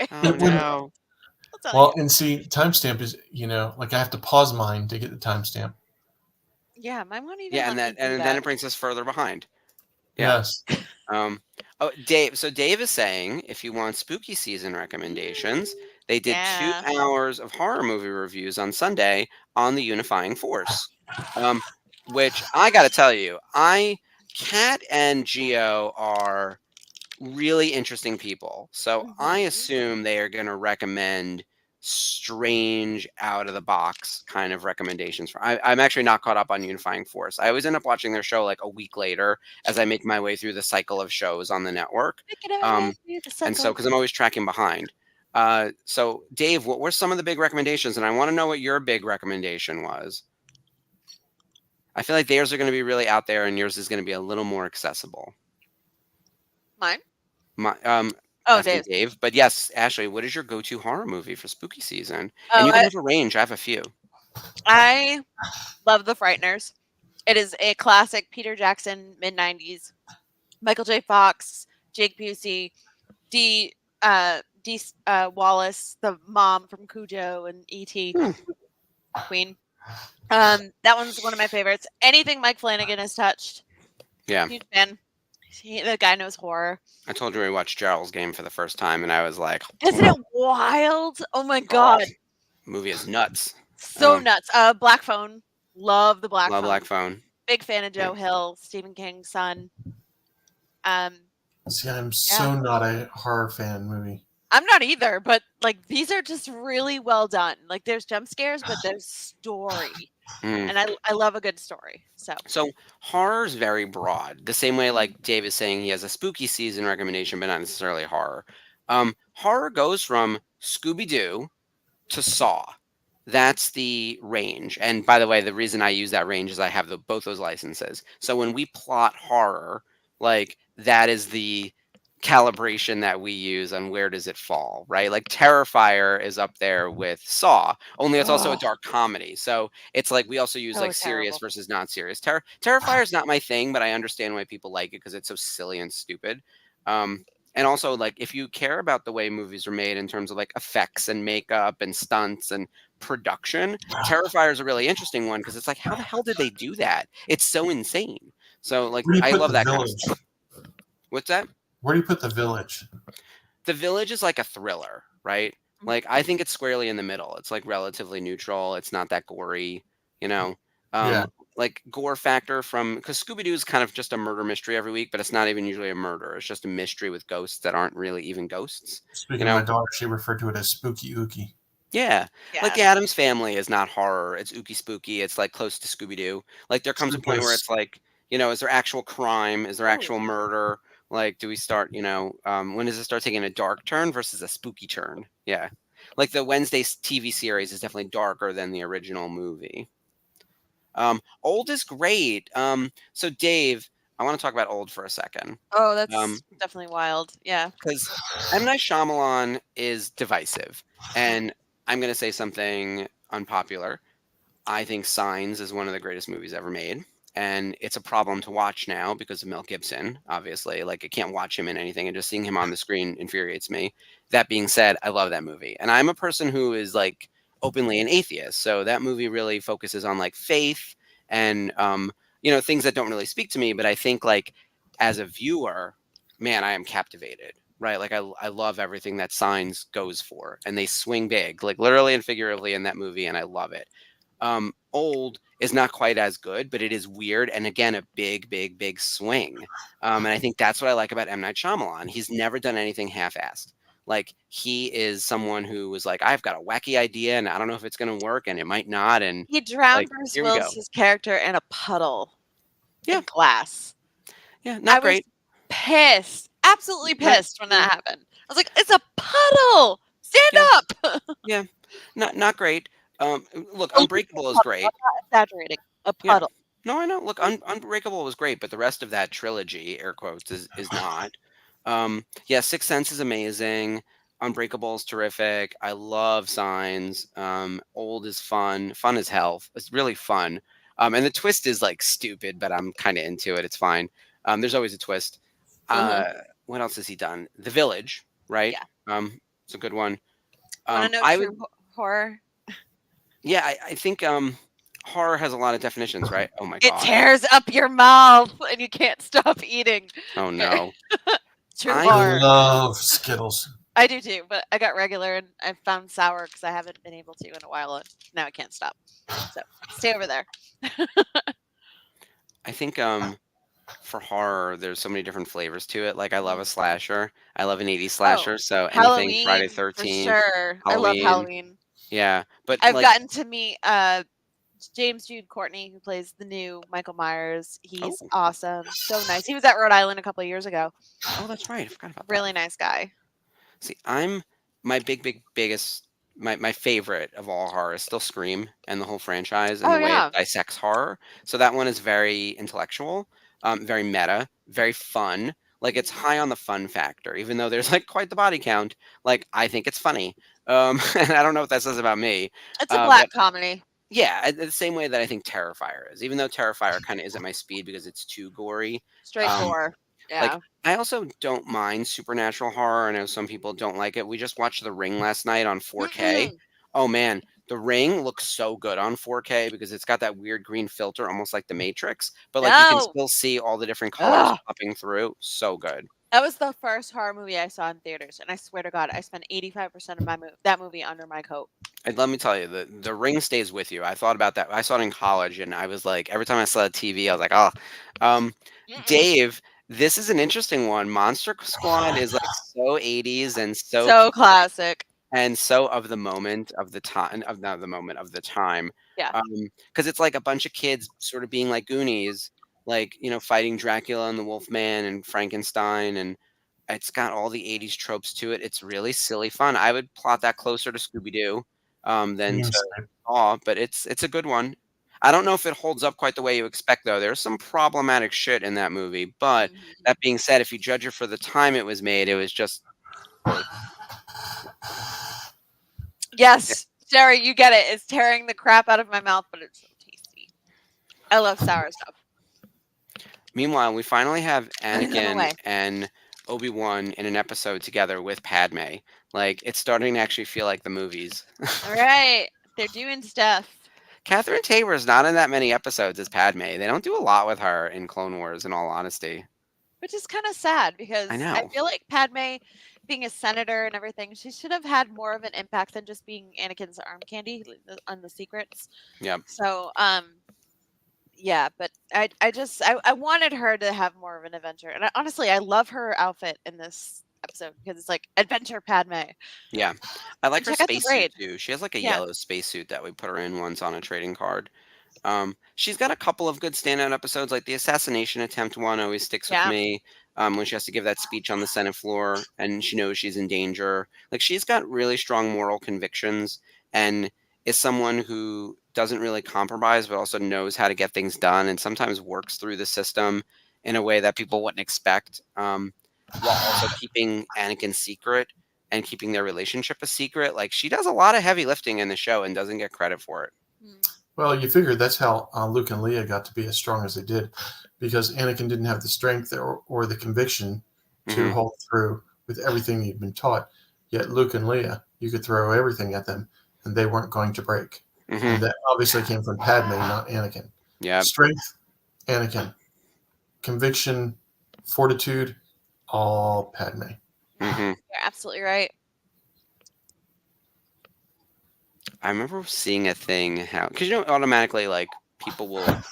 Okay. Oh no. I'll tell Well, you. and see, timestamp is, like I have to pause mine to get the timestamp. Yeah, mine won't even. Yeah, let and me then do and that. then it brings us further behind. Yeah. Yes. Oh, Dave. So Dave is saying if you want spooky season recommendations, they did Yeah. 2 hours of horror movie reviews on Sunday on the Unifying Force, which I got to tell you, Kat and Gio are really interesting people. So I Mhm. assume they are going to recommend strange, out of the box kind of recommendations. I'm actually not caught up on Unifying Force. I always end up watching their show like a week later as I make my way through the cycle of shows on the network. And so, because I'm always tracking behind. So, Dave, what were some of the big recommendations? And I want to know what your big recommendation was. I feel like theirs are going to be really out there, and yours is going to be a little more accessible. Mine? My Dave. Dave. But yes, Ashley, what is your go-to horror movie for spooky season? Oh, And you can have a range. I have a few. I love The Frighteners. It is a classic Peter Jackson, mid-90s. Michael J. Fox, Jake Busey, Dee Wallace, the mom from Cujo and E.T. Queen. That one's one of my favorites. Anything Mike Flanagan has touched. Yeah. Huge fan. The guy knows horror. I told you we watched Gerald's Game for the first time, and I was like, isn't it wild? Oh my God. Movie is nuts. So nuts. Black Phone. Love the Black Phone. Love Black Phone. Big fan of Joe Hill, Stephen King's son. See, I'm so not a horror fan movie. I'm not either, but like these are just really well done. Like there's jump scares, but there's story. And I love a good story. So horror is very broad. The same way like Dave is saying he has a spooky season recommendation, but not necessarily horror. Horror goes from Scooby-Doo to Saw. That's the range. And by the way, the reason I use that range is I have both those licenses. So when we plot horror, like that is the calibration that we use on where does it fall, right? Like Terrifier is up there with Saw, only it's also a dark comedy. So it's like we also use like serious versus not serious. Terrifier is not my thing, but I understand why people like it because it's so silly and stupid. And also like if you care about the way movies are made in terms of like effects and makeup and stunts and production, Terrifier is a really interesting one because it's like how the hell did they do that? It's so insane. So like I love that kind of stuff. What's that? Where do you put The Village? The Village is like a thriller, right? Like I think it's squarely in the middle. It's like relatively neutral. It's not that gory, you know. Like gore factor because Scooby-Doo is kind of just a murder mystery every week, but it's not even usually a murder. It's just a mystery with ghosts that aren't really even ghosts. Speaking of my daughter, she referred to it as spooky ooky. Yeah. Like the Addams Family is not horror. It's ooky spooky. It's like close to Scooby-Doo. Like there comes a point where it's like, you know, is there actual crime? Is there actual murder? Like, do we start, you know, when does it start taking a dark turn versus a spooky turn? Yeah. Like the Wednesday TV series is definitely darker than the original movie. Old is great. So Dave, I want to talk about Old for a second. Oh, that's definitely wild. Yeah. Because M. Night Shyamalan is divisive. And I'm going to say something unpopular. I think Signs is one of the greatest movies ever made. And it's a problem to watch now because of Mel Gibson, obviously. Like, I can't watch him in anything, and just seeing him on the screen infuriates me. That being said, I love that movie. And I'm a person who is, like, openly an atheist. So that movie really focuses on, like, faith and, you know, things that don't really speak to me. But I think, like, as a viewer, man, I am captivated, right? Like, I love everything that Signs goes for. And they swing big, like, literally and figuratively in that movie, and I love it. Old is not quite as good, but it is weird. And again, a big swing. And I think that's what I like about M. Night Shyamalan. He's never done anything half-assed. Like he is someone who was like, I've got a wacky idea and I don't know if it's going to work and it might not. And he drowned Bruce Willis's character in a puddle. In glass. Yeah. Not great. Pissed. Absolutely pissed when that happened. I was like, it's a puddle. Stand up. Yeah. Not great. Look, Unbreakable is great. I'm not exaggerating. A puddle. Yeah. No, I know. Look, Unbreakable was great, but the rest of that trilogy, air quotes, is not. Yeah, Sixth Sense is amazing. Unbreakable is terrific. I love Signs. Old is fun. Fun as hell. It's really fun. And the twist is like stupid, but I'm kind of into it. It's fine. There's always a twist. What else has he done? The Village, right? Yeah. It's a good one. Want to know true horror? Yeah, I think horror has a lot of definitions, right? Oh my god. It tears up your mouth and you can't stop eating. Oh no. True horror. I love Skittles. I do too, but I got regular and I found sour because I haven't been able to in a while. Now I can't stop. So stay over there. I think for horror, there's so many different flavors to it. Like I love a slasher. I love an 80s slasher. So anything Halloween, Friday 13th. For sure. Halloween. I love Halloween. Yeah, but I've gotten to meet James Jude Courtney, who plays the new Michael Myers. He's awesome. So nice. He was at Rhode Island a couple of years ago. Oh, that's right. I forgot about that. Really nice guy. See, my biggest my favorite of all horror is still Scream and the whole franchise and Oh the way yeah. it dissects horror. So that one is very intellectual, very meta, very fun. Like it's high on the fun factor, even though there's like quite the body count. Like I think it's funny. And I don't know what that says about me. It's a but black comedy. yeah, the same way that I think Terrifier is, even though Terrifier kind of isn't my speed because it's too gory. Straight Um, gore. Yeah. Like I also don't mind supernatural horror. I know some people don't like it. We just watched The Ring last night on 4K. Mm-mm. Oh man, The Ring looks so good on 4K because it's got that weird green filter, almost like The Matrix. But like you can No. still see all the different colors Ugh. popping through. So good. That was the first horror movie I saw in theaters, and I swear to God, I spent 85% of that movie under my coat. And let me tell you, the Ring stays with you. I thought about that. I saw it in college, and I was like, every time I saw a TV, I was like, oh. Mm-mm. Dave, this is an interesting one. Monster Squad is like so 80s and So classic. and so of the moment of the time of not the moment of the time. Yeah. Because it's like a bunch of kids sort of being like Goonies, like fighting Dracula and the Wolfman and Frankenstein, and it's got all the 80s tropes to it. It's really silly fun. I would plot that closer to Scooby-Doo than Yes. to Saw, but it's a good one. I don't know if it holds up quite the way you expect, though. There's some problematic shit in that movie. But Mhm. that being said, if you judge it for the time it was made, it was just Yes, Jerry, you get it. It's tearing the crap out of my mouth, but it's so tasty. I love sour stuff. Meanwhile, we finally have away. Anakin and Obi-Wan in an episode together with Padme. Like, it's starting to actually feel like the movies. All right, they're doing stuff. Catherine Tabor is not in that many episodes as Padme. They don't do a lot with her in Clone Wars, in all honesty. Which is kind of sad because I know. I feel like Padme, being a senator and everything, she should have had more of an impact than just being Anakin's arm candy on the secrets. Yep. So, yeah, but I wanted her to have more of an adventure, and honestly, I love her outfit in this episode because it's like adventure Padme. Yeah, I like her Check out the spacesuit braid. too. She has like a Yeah. yellow spacesuit that we put her in once on a trading card. She's got a couple of good standout episodes, like the assassination attempt one always sticks with Yeah. me. When she has to give that speech on the Senate floor and she knows she's in danger. Like she's got really strong moral convictions and is someone who doesn't really compromise, but also knows how to get things done and sometimes works through the system in a way that people wouldn't expect, while also keeping Anakin secret and keeping their relationship a secret. Like she does a lot of heavy lifting in the show and doesn't get credit for it. Well, you figure that's how Luke and Leia got to be as strong as they did, because Anakin didn't have the strength or the conviction to hold through with everything he'd been taught. Yet Luke and Leia, you could throw everything at them, and they weren't going to break. And that obviously came from Padme, not Anakin. Yeah. Strength, Anakin. Conviction, fortitude, all Padme. You're absolutely right. I remember seeing a thing how, because automatically like people will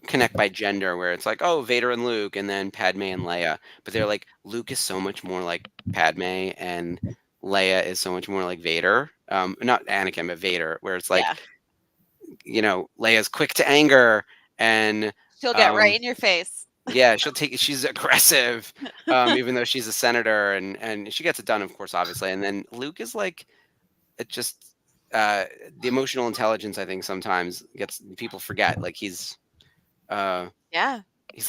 connect by gender, where it's like, oh, Vader and Luke, and then Padme and Leia, but they're like, Luke is so much more like Padme, and Leia is so much more like Vader. Not Anakin, but Vader, where it's like, Leia's quick to anger, and she'll get right in your face. Yeah, she's aggressive, even though she's a senator, and she gets it done, of course, obviously. And then Luke is like, it just. The emotional intelligence, I think, sometimes people forget. Like he's like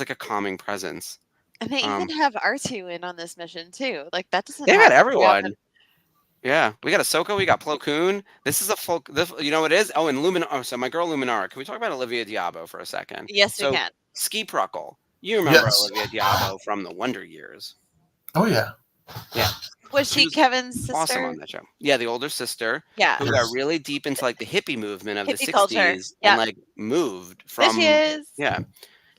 a calming presence. And they even have R2 in on this mission too. Like that doesn't. They got everyone. Yeah, we got Ahsoka, we got Plo Koon. This is a full. You know what it is? Oh, and Luminara. Oh, so my girl Luminara. Can we talk about Olivia Diabo for a second? Yes, we can. Ski Pruckle. You remember Olivia Diabo from the Wonder Years? Oh yeah. Yeah. Was she Kevin's sister? Awesome on that show. Yeah, the older sister. Yeah. Who got really deep into like the hippie movement of hippie the 60s culture. and like moved from. There she is. Yeah.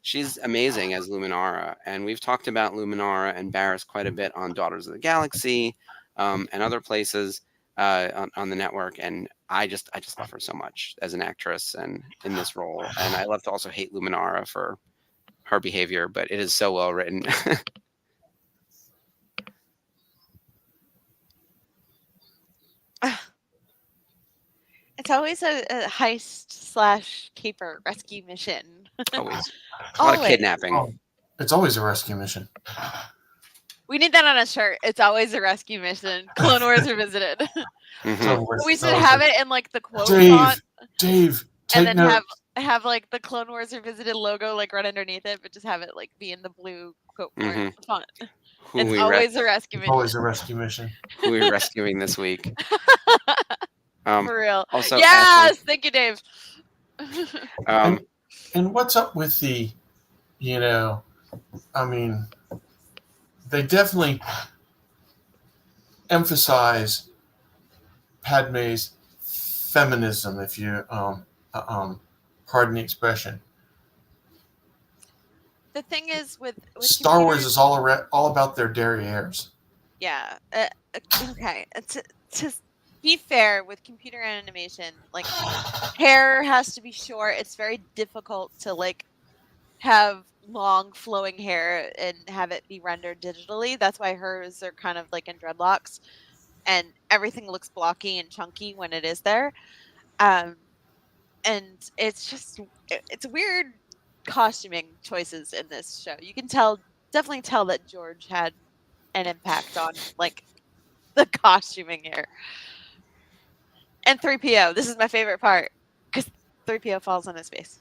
She's amazing as Luminara. And we've talked about Luminara and Barriss quite a bit on Daughters of the Galaxy and other places on the network. And I just love her so much as an actress and in this role. And I love to also hate Luminara for her behavior, but it is so well written. It's always a heist / caper rescue mission. Always. A lot of kidnapping. Oh, it's always a rescue mission. We need that on a shirt. It's always a rescue mission. Clone Wars Revisited. Mhm. We should have it in like the quote Dave, font, Dave, and take then note. have like the Clone Wars Revisited logo like right underneath it, but just have it like be in the blue quote font. Who It's we always a rescue mission. Always a rescue mission. who we rescuing this week? For real. Also, Yes, Ashley, thank you, Dave. And what's up with the, I mean, they definitely emphasize Padme's feminism, if you pardon the expression. The thing is with Star Wars is all about their derrieres. Yeah. Okay. To be fair, with computer animation, like hair has to be short. It's very difficult to like have long flowing hair and have it be rendered digitally. That's why hers are kind of like in dreadlocks, and everything looks blocky and chunky when it is there. And it's weird costuming choices in this show. You can definitely tell that George had an impact on like the costuming here. And 3PO, this is my favorite part because 3PO falls on his face.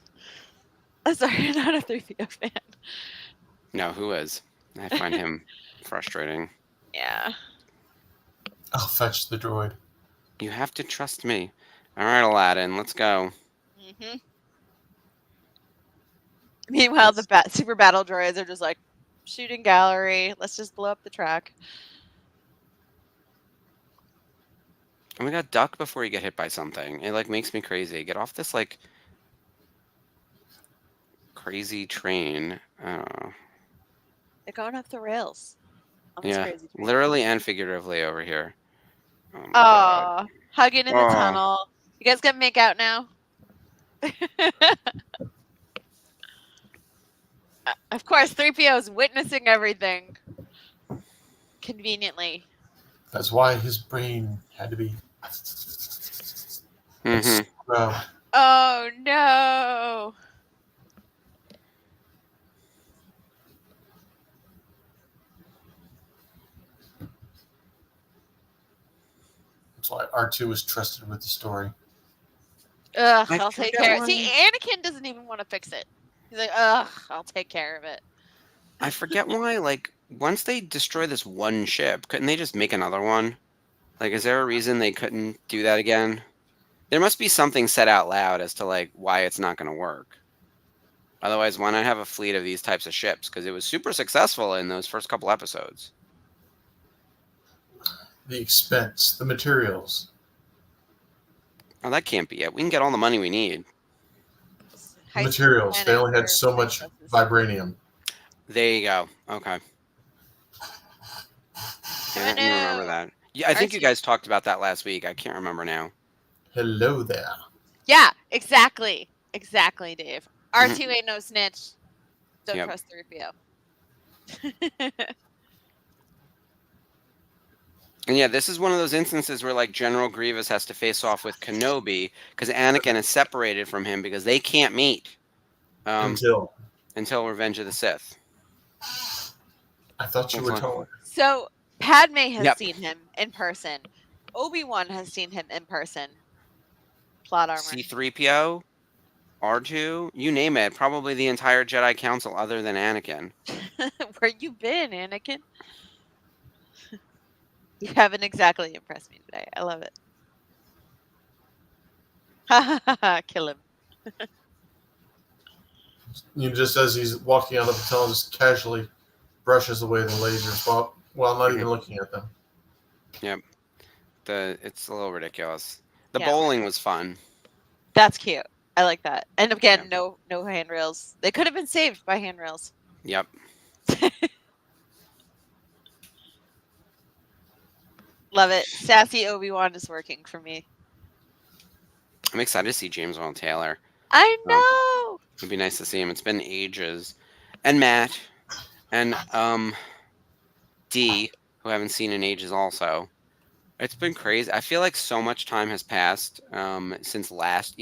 I'm sorry, I'm not a 3PO fan. No, who is? I find him frustrating. Yeah. I'll fetch the droid. You have to trust me. All right, Aladdin, let's go. Mm-hmm. Meanwhile, the super battle droids are just like shooting gallery. Let's just blow up the track. And we got duck before you get hit by something. It like makes me crazy. Get off this like crazy train. They're going off the rails. Yeah, literally and figuratively over here. Oh, hugging in the tunnel. You guys gonna make out now? Of course, 3PO is witnessing everything. Conveniently. That's why his brain had to be. Oh no! That's why R2 was trusted with the story. Ugh, I'll take care of it. See, Anakin doesn't even want to fix it. He's like, ugh, I'll take care of it. I forget why, like, once they destroy this one ship, couldn't they just make another one? Like, is there a reason they couldn't do that again? There must be something said out loud as to, like, why it's not going to work. Otherwise, why not have a fleet of these types of ships? Because it was super successful in those first couple episodes. The expense, the materials. Oh, that can't be it. We can get all the money we need. Materials. They only had so much vibranium. There you go. Okay. Yeah, I didn't remember that. Yeah, I think you guys talked about that last week. I can't remember now. Hello there. Yeah, exactly. Exactly, Dave. R2 ain't no snitch. Don't trust 3PO. And yeah, this is one of those instances where like General Grievous has to face off with Kenobi because Anakin is separated from him because they can't meet until Revenge of the Sith. I thought you were told. So Padme has seen him in person. Obi-Wan has seen him in person. Plot armor. C-3PO, R2, you name it. Probably the entire Jedi Council other than Anakin. Where you been, Anakin? You haven't exactly impressed me today. I love it. Ha ha ha! Kill him. Just as he's walking out of the tunnel, just casually brushes away the lasers while not even looking at them. Yep. It's a little ridiculous. The bowling was fun. That's cute. I like that. And again, no handrails. They could have been saved by handrails. Yep. Love it. Sassy Obi-Wan is working for me. I'm excited to see James Earl Taylor. I know. It'd be nice to see him. It's been ages. And Matt. And D, who I haven't seen in ages also. It's been crazy. I feel like so much time has passed since last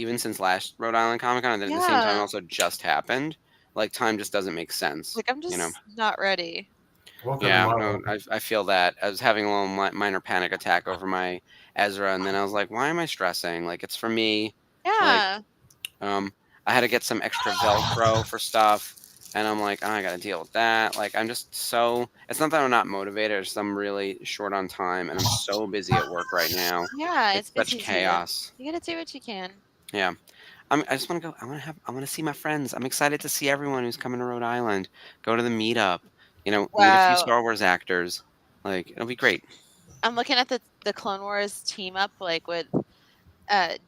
Rhode Island Comic Con, and then at the same time also just happened. Like time just doesn't make sense. Like I'm just not ready. Welcome Yeah, to my no, world. I feel that. I was having a little minor panic attack over my Ezra, and then I was like, why am I stressing? Like, it's for me. Like, Yeah. I had to get some extra Velcro for stuff, and I'm like, oh, I got to deal with that. Like, I'm just so. It's not that I'm not motivated. It's just I'm really short on time, and I'm so busy at work right now. Yeah, it's It's such busy season. chaos. You gotta do what you can. Yeah. I just want to go. I want to see my friends. I'm excited to see everyone who's coming to Rhode Island. Go to the meetup. Meet a few Wow. Star Wars actors. Like, it'll be great. I'm looking at the Clone Wars team up, like with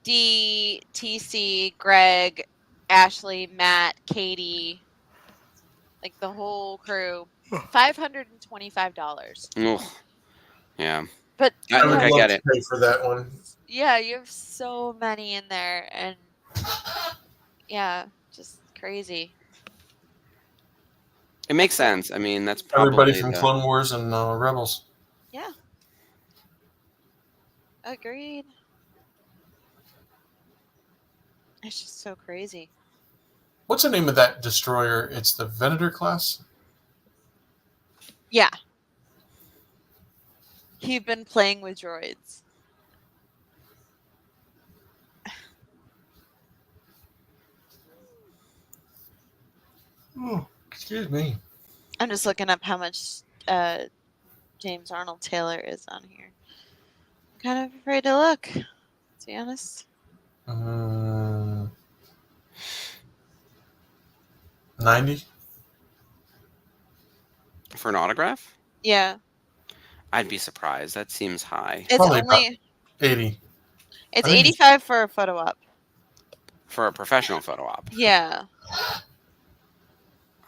D, TC, Greg, Ashley, Matt, Katie, like the whole crew. $525. Ugh. Yeah. But I, I you would look, have, I love get to it. pay for that one. yeah, you have so many in there, and yeah, just crazy. It makes sense. I mean, that's Everybody probably from the. Clone Wars and Rebels. Yeah. Agreed. It's just so crazy. What's the name of that destroyer? It's the Venator class? Yeah. You've been playing with droids. Oh, excuse me. I'm just looking up how much James Arnold Taylor is on here. I'm kind of afraid to look, to be honest. 90? For an autograph? Yeah. I'd be surprised. That seems high. It's Probably only 80. it's I think it's- 85 for a photo op. For a professional photo op. Yeah.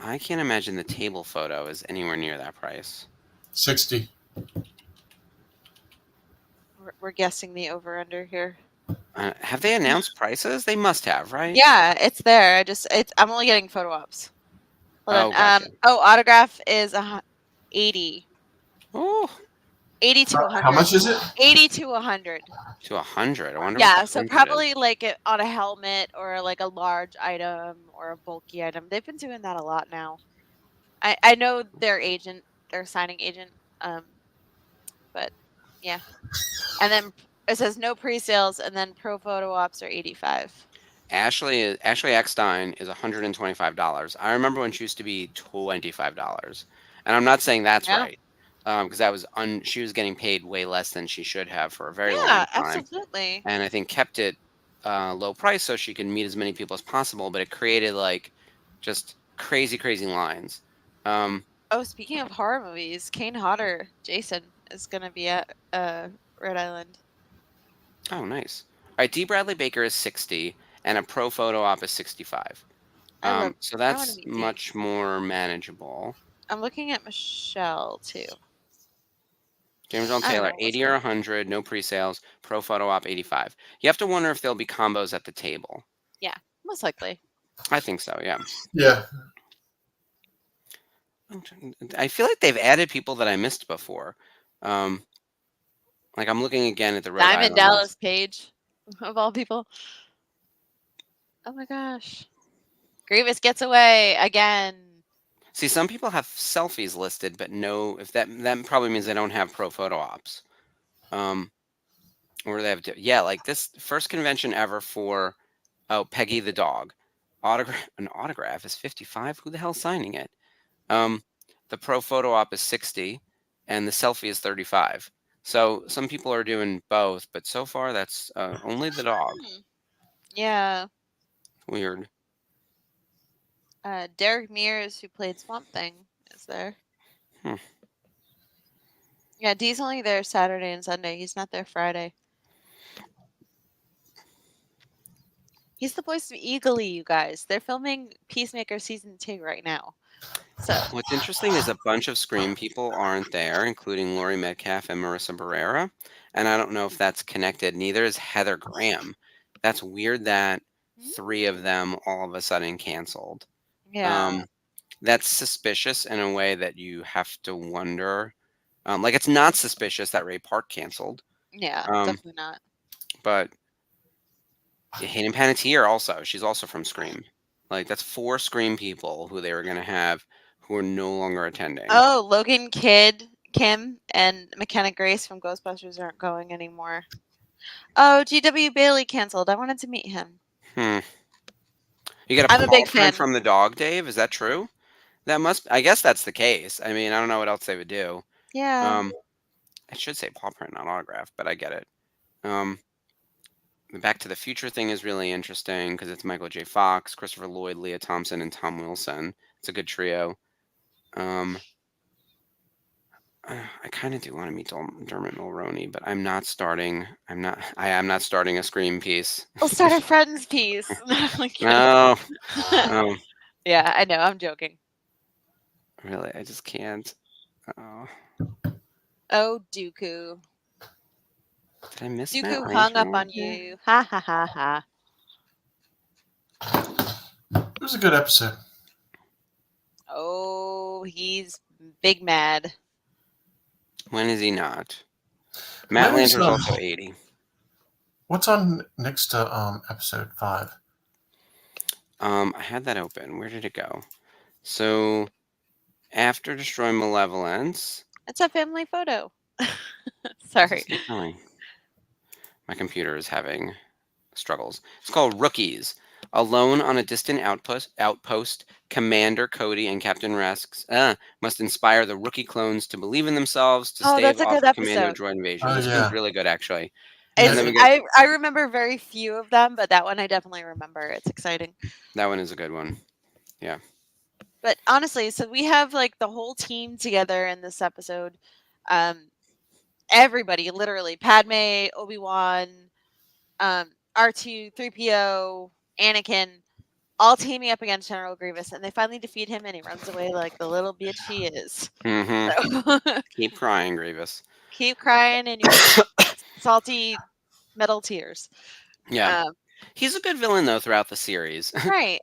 I can't imagine the table photo is anywhere near that price. 60. We're guessing the over under here. Have they announced prices? They must have, right? Yeah, it's there. I'm only getting photo ops. Hold Oh, on. gotcha. Autograph is 80. Oh, 80 to 100. How much is it? 80 to 100. to 100. I wonder. Yeah, what the so 100 is. probably like on a helmet or like a large item or a bulky item. They've been doing that a lot now. I know their signing agent, but yeah. And then it says no pre-sales, and then pro photo ops are 85. Ashley Eckstein is $125. I remember when she used to be $25, and I'm not saying that's Yeah. right, because that was she was getting paid way less than she should have for a very long Yeah, time, absolutely. and I think kept it low price so she could meet as many people as possible. But it created like just crazy lines. Oh, speaking of horror movies, Kane Hodder, Jason, is gonna be at Rhode Island. Oh, nice. All right, D. Bradley Baker is 60, and a pro photo op is 65. So that's meet D. much more manageable. I'm looking at Michelle too. James Earl I don't Taylor, know, what's 80 or 100, no pre-sales. Pro photo op, 85. You have to wonder if there'll be combos at the table. Most likely. I think so, yeah. Yeah. I feel like they've added people that I missed before. Like I'm looking again at the Rhode Diamond Island Dallas list. Page, of all people. Oh my gosh. Grievous gets away again. See, some people have selfies listed, but no. If that probably means they don't have pro photo ops. Or they have like this first convention ever for Peggy the dog. An autograph is 55. Who the hell's signing it? The pro photo op is 60, and the selfie is 35. So some people are doing both, but so far that's only the dog. Yeah. Weird. Derek Mears, who played Swamp Thing, is there. Hmm. Yeah, Dee's only there Saturday and Sunday. He's not there Friday. He's the voice of Eagly, you guys. They're filming Peacemaker Season 2 right now. So What's interesting is a bunch of Scream people aren't there, including Laurie Metcalf and Marissa Barrera. And I don't know if that's connected. Neither is Heather Graham. That's weird that 3 of them all of a sudden canceled. yeah. That's suspicious in a way that you have to wonder. Like it's not suspicious that Ray Park canceled. Yeah, definitely not. But Hayden Panettiere also. She's also from Scream. Like that's 4 Scream people who they were going to have who are no longer attending. Oh, Logan Kidd, Kim, and McKenna Grace from Ghostbusters aren't going anymore. Oh, G.W. Bailey canceled. I wanted to meet him. You got I'm a a paw big print fan. from the dog, Dave? Is that true? I guess that's the case. I mean, I don't know what else they would do. Yeah. I should say paw print, not autograph, but I get it. The Back to the Future thing is really interesting because it's Michael J. Fox, Christopher Lloyd, Leah Thompson, and Tom Wilson. It's a good trio. I kind of do want to meet Dermot Mulroney, but I'm not starting. I am not starting a Scream piece. We'll start a Friends piece. No. Yeah, I know. I'm joking. Really, I just can't. Oh, Dooku. Did I miss Dooku Matt hung up Rachel? on you. Ha ha ha ha. It was a good episode. Oh, he's big mad. When is he not? Matt When is, Lanter's also 80. What's on next to episode 5? I had that open. Where did it go? So, after Destroy Malevolence. It's a family photo. Sorry. My computer is having struggles. It's called Rookies. Alone on a distant outpost, Commander Cody and Captain Rex must inspire the rookie clones to believe in themselves to stave off a Commando droid invasion. This one's really good, actually. I remember very few of them, but that one I definitely remember. It's exciting. That one is a good one. Yeah. But honestly, so we have like the whole team together in this episode. Everybody, literally, Padme, Obi-Wan, R2, 3PO, Anakin, all teaming up against General Grievous, and they finally defeat him, and he runs away like the little bitch he is. So. Keep crying, Grievous. Keep crying in your salty metal tears. Yeah. He's a good villain, though, throughout the series. Right.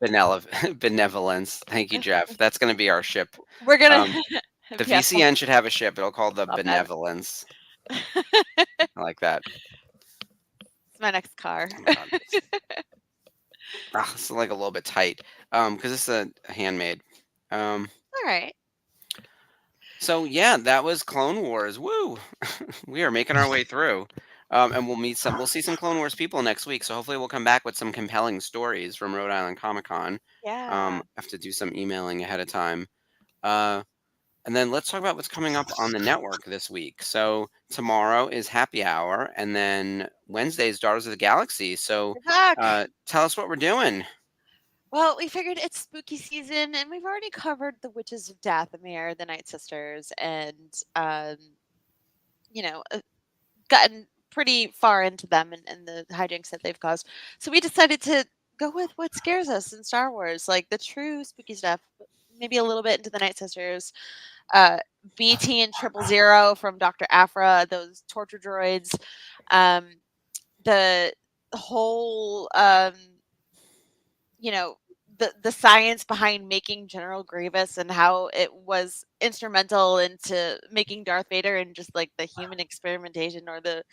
Benevolence. Thank you, Jeff. That's going to be our ship. We're going to... the VCN should have a ship. It'll call the Benevolence. I like that. It's my next car. It's like a little bit tight because it's a handmade. All right. So yeah, that was Clone Wars. Woo! We are making our way through, and we'll see some Clone Wars people next week. So hopefully we'll come back with some compelling stories from Rhode Island Comic Con. Yeah. I have to do some emailing ahead of time. And then let's talk about what's coming up on the network this week. So tomorrow is Happy Hour, and then Wednesday is Daughters of the Galaxy. So tell us what we're doing. Well, we figured it's spooky season, and we've already covered the Witches of Dathomir, the Night Sisters, and gotten pretty far into them and the hijinks that they've caused. So we decided to go with what scares us in Star Wars, like the true spooky stuff. Maybe a little bit into the Night Sisters. BT and 000 from Dr. Aphra, those torture droids, the whole the science behind making General Grievous and how it was instrumental into making Darth Vader, and just like the human experimentation, or the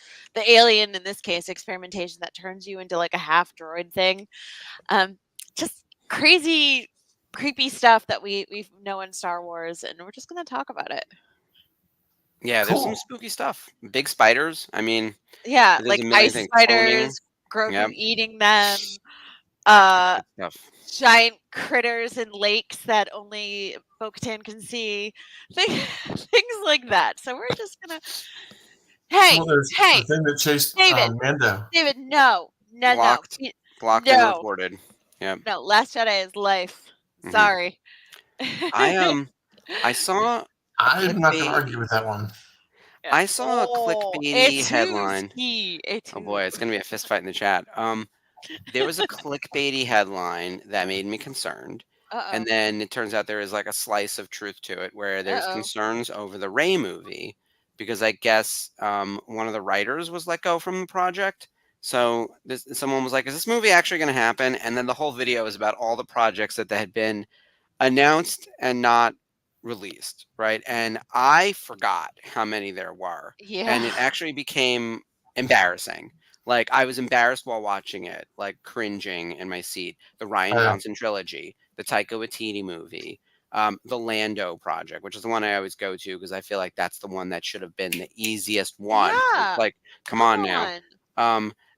alien in this case experimentation that turns you into like a half droid thing. Just crazy, creepy stuff that we know in Star Wars, and we're just going to talk about it. Yeah, there's some spooky stuff. Big spiders. I mean, yeah, like ice spiders, Grogu eating them. Giant critters in lakes that only Bo-Katan can see. Things like that. So we're just gonna. Hey, the thing that chased David, Mando. David, no. Blocked and reported. Yeah. No, Last Jedi is life. Mm-hmm. Sorry. I saw. I'm not gonna argue with that one. Yeah. I saw a clickbaity headline. Oh boy, it's gonna be a fist fight in the chat. There was a clickbaity headline that made me concerned. And then it turns out there is like a slice of truth to it, where there's concerns over the Rey movie, because I guess one of the writers was let go from the project. So someone was like, is this movie actually going to happen? And then the whole video is about all the projects that had been announced and not released, right? And I forgot how many there were. Yeah. And it actually became embarrassing. Like, I was embarrassed while watching it, like cringing in my seat. The Rian Johnson trilogy, the Taika Waititi movie, the Lando project, which is the one I always go to because I feel like that's the one that should have been the easiest one. Yeah. It's like, come on now.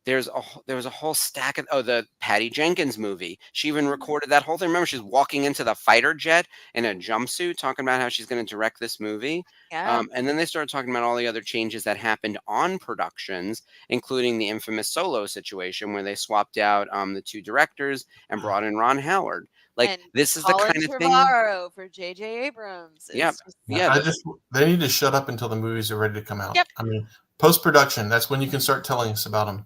There was a whole stack of the Patty Jenkins movie. She even recorded that whole thing. Remember, she's walking into the fighter jet in a jumpsuit, talking about how she's going to direct this movie. Yeah. And then they started talking about all the other changes that happened on productions, including the infamous Solo situation where they swapped out the 2 directors and brought in Ron Howard. Like, and this is the Colin kind of thing. Trevorrow for J.J. Abrams. Yep. They need to shut up until the movies are ready to come out. Yep. I mean, post-production, that's when you can start telling us about them.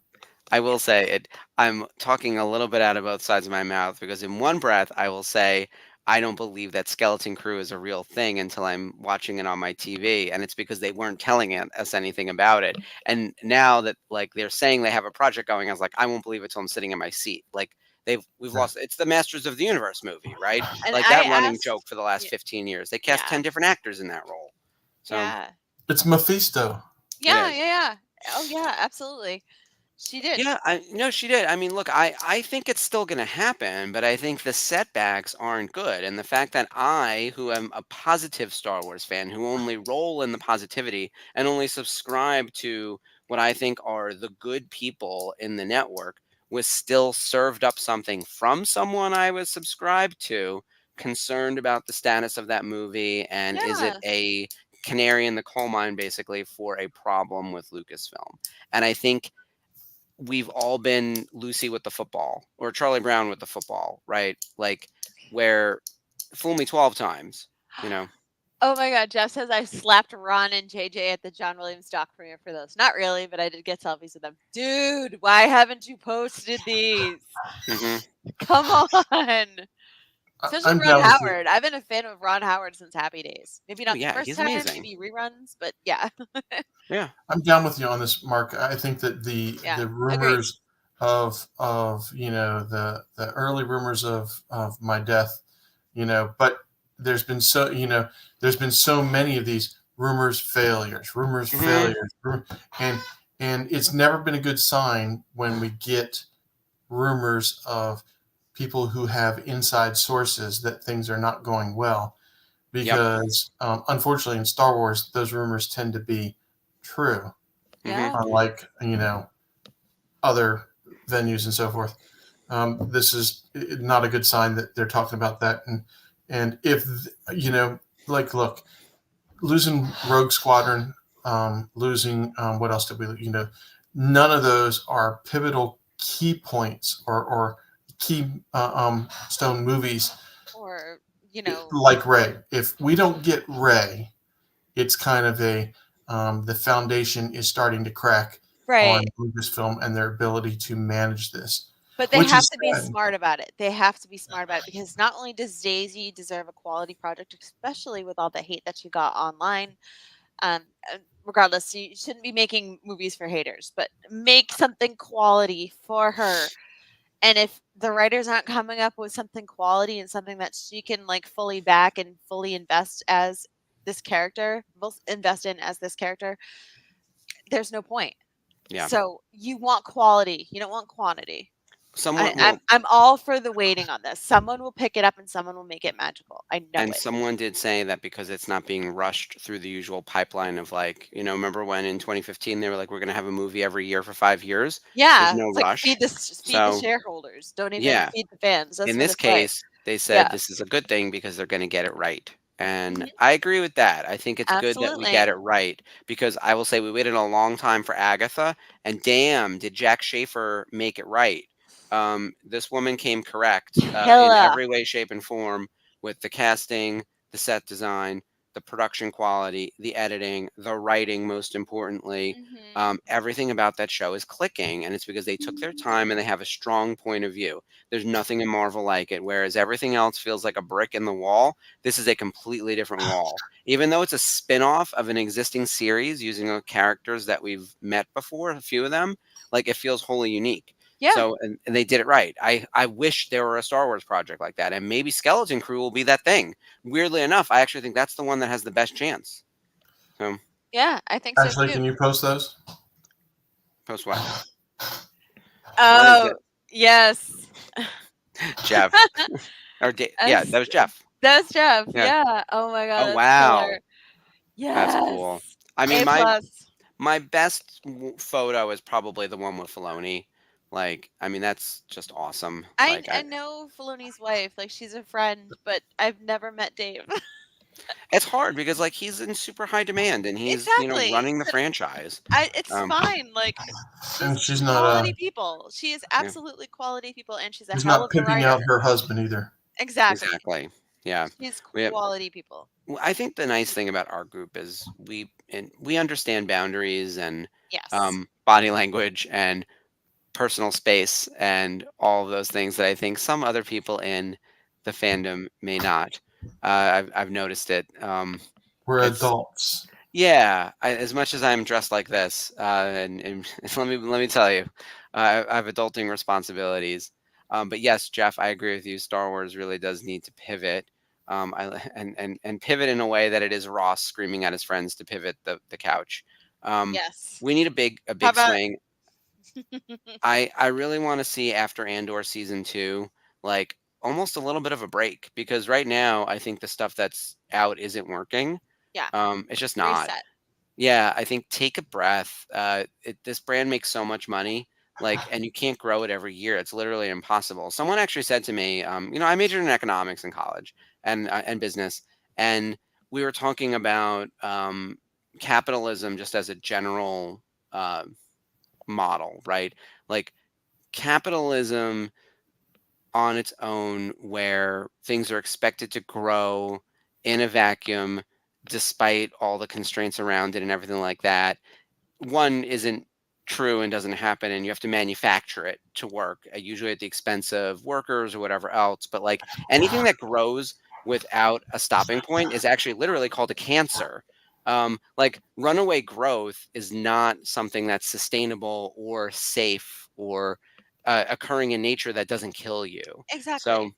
I will say it. I'm talking a little bit out of both sides of my mouth because in one breath I will say I don't believe that Skeleton Crew is a real thing until I'm watching it on my TV, and it's because they weren't telling us anything about it. And now that like they're saying they have a project going, I was like, I won't believe it till I'm sitting in my seat. Like we've lost. It's the Masters of the Universe movie, right? And like that running joke for the last 15 years. They cast 10 different actors in that role. So it's Mephisto. Yeah. Oh yeah, absolutely. She did. Yeah, she did. I mean, look, I think it's still going to happen, but I think the setbacks aren't good. And the fact that I, who am a positive Star Wars fan, who only roll in the positivity and only subscribe to what I think are the good people in the network, was still served up something from someone I was subscribed to, concerned about the status of that movie, and is it a canary in the coal mine, basically, for a problem with Lucasfilm. And I think we've all been Lucy with the football or Charlie Brown with the football, right? Like where fool me 12 times, you know. Oh my God, Jeff says I slapped Ron and JJ at the John Williams doc premiere for those. Not really, but I did get selfies with them. Dude, why haven't you posted these? Come on. Especially Ron Howard. I've been a fan of Ron Howard since Happy Days. Maybe not the first time, amazing. maybe reruns, but yeah. Yeah. I'm down with you on this, Mark. I think that the rumors of the early rumors of my death, but there's been so many of these rumors failures, and it's never been a good sign when we get rumors of people who have inside sources that things are not going well, because unfortunately in Star Wars those rumors tend to be true, unlike other venues and so forth. This is not a good sign that they're talking about that, and if look, losing Rogue Squadron, losing what else did we none of those are pivotal key points or key stone movies, or like Rey. If we don't get Rey, it's kind of a the foundation is starting to crack on Lucasfilm and their ability to manage this. But they have to be smart about it. They have to be smart about it, because not only does Daisy deserve a quality project, especially with all the hate that she got online. Regardless, you shouldn't be making movies for haters, but make something quality for her. And if the writers aren't coming up with something quality and something that she can fully back and fully invest as this character, there's no point. Yeah. So you want quality. You don't want quantity. I'm all for the waiting on this. Someone will pick it up and someone will make it magical. I know and someone did say that because it's not being rushed through the usual pipeline of remember when in 2015 they were like, we're going to have a movie every year for 5 years? Yeah. There's no rush. Feed the shareholders. Don't even feed the fans. That's in this case, they said this is a good thing because they're going to get it right. And I agree with that. I think it's good that we get it right, because I will say we waited a long time for Agatha, and damn, did Jack Schaefer make it right. This woman came correct in every way, shape, and form, with the casting, the set design, the production quality, the editing, the writing, most importantly. Everything about that show is clicking, and it's because they took their time and they have a strong point of view. There's nothing in Marvel like it, whereas everything else feels like a brick in the wall. This is a completely different wall. Even though it's a spin-off of an existing series using characters that we've met before, a few of them, it feels wholly unique. Yeah. So, and they did it right. I wish there were a Star Wars project like that, and maybe Skeleton Crew will be that thing. Weirdly enough, I actually think that's the one that has the best chance. So. Yeah, I think so too. Ashley, can you post those? Post what? Oh, yes. Jeff. Yeah, that was Jeff. That's Jeff. Yeah. Yeah. Oh my god. Oh, That's wow. killer. That's cool. Yes. I mean, A+. my best photo is probably the one with Filoni. Like, I mean, that's just awesome. Like, I know Filoni's wife. Like, she's a friend, but I've never met Dave. it's hard because like he's in super high demand and he's Exactly. running the franchise. It's fine. Like, And she's not quality people. She is absolutely quality people, and she's a she's hell not of a pimping writer. out her husband either. Exactly. Exactly. Yeah. She's We- quality people. Well, I think the nice thing about our group is we understand boundaries and Yes. body language and personal space and all of those things that I think some other people in the fandom may not. I've noticed it. We're It's- adults. Yeah, as much as I'm dressed like this, and let me tell you, I have adulting responsibilities. But yes, Jeff, I agree with you. Star Wars really does need to pivot, and pivot in a way that it is Ross screaming at his friends to pivot the couch. Yes. We need a big about- swing. I really want to see after Andor season 2, like almost a little bit of a break, because right now I think the stuff that's out isn't working. Yeah. It's just not. Reset. Yeah, I think take a breath. This brand makes so much money, like, and you can't grow it every year. It's literally impossible. Someone actually said to me, I majored in economics in college and business, and we were talking about capitalism just as a general model, right? Like capitalism on its own, where things are expected to grow in a vacuum despite all the constraints around it and everything like that, one isn't true and doesn't happen, and you have to manufacture it to work, usually at the expense of workers or whatever else. But like anything that grows without a stopping point is actually literally called a cancer. Like runaway growth is not something that's sustainable or safe or occurring in nature that doesn't kill you. Exactly. So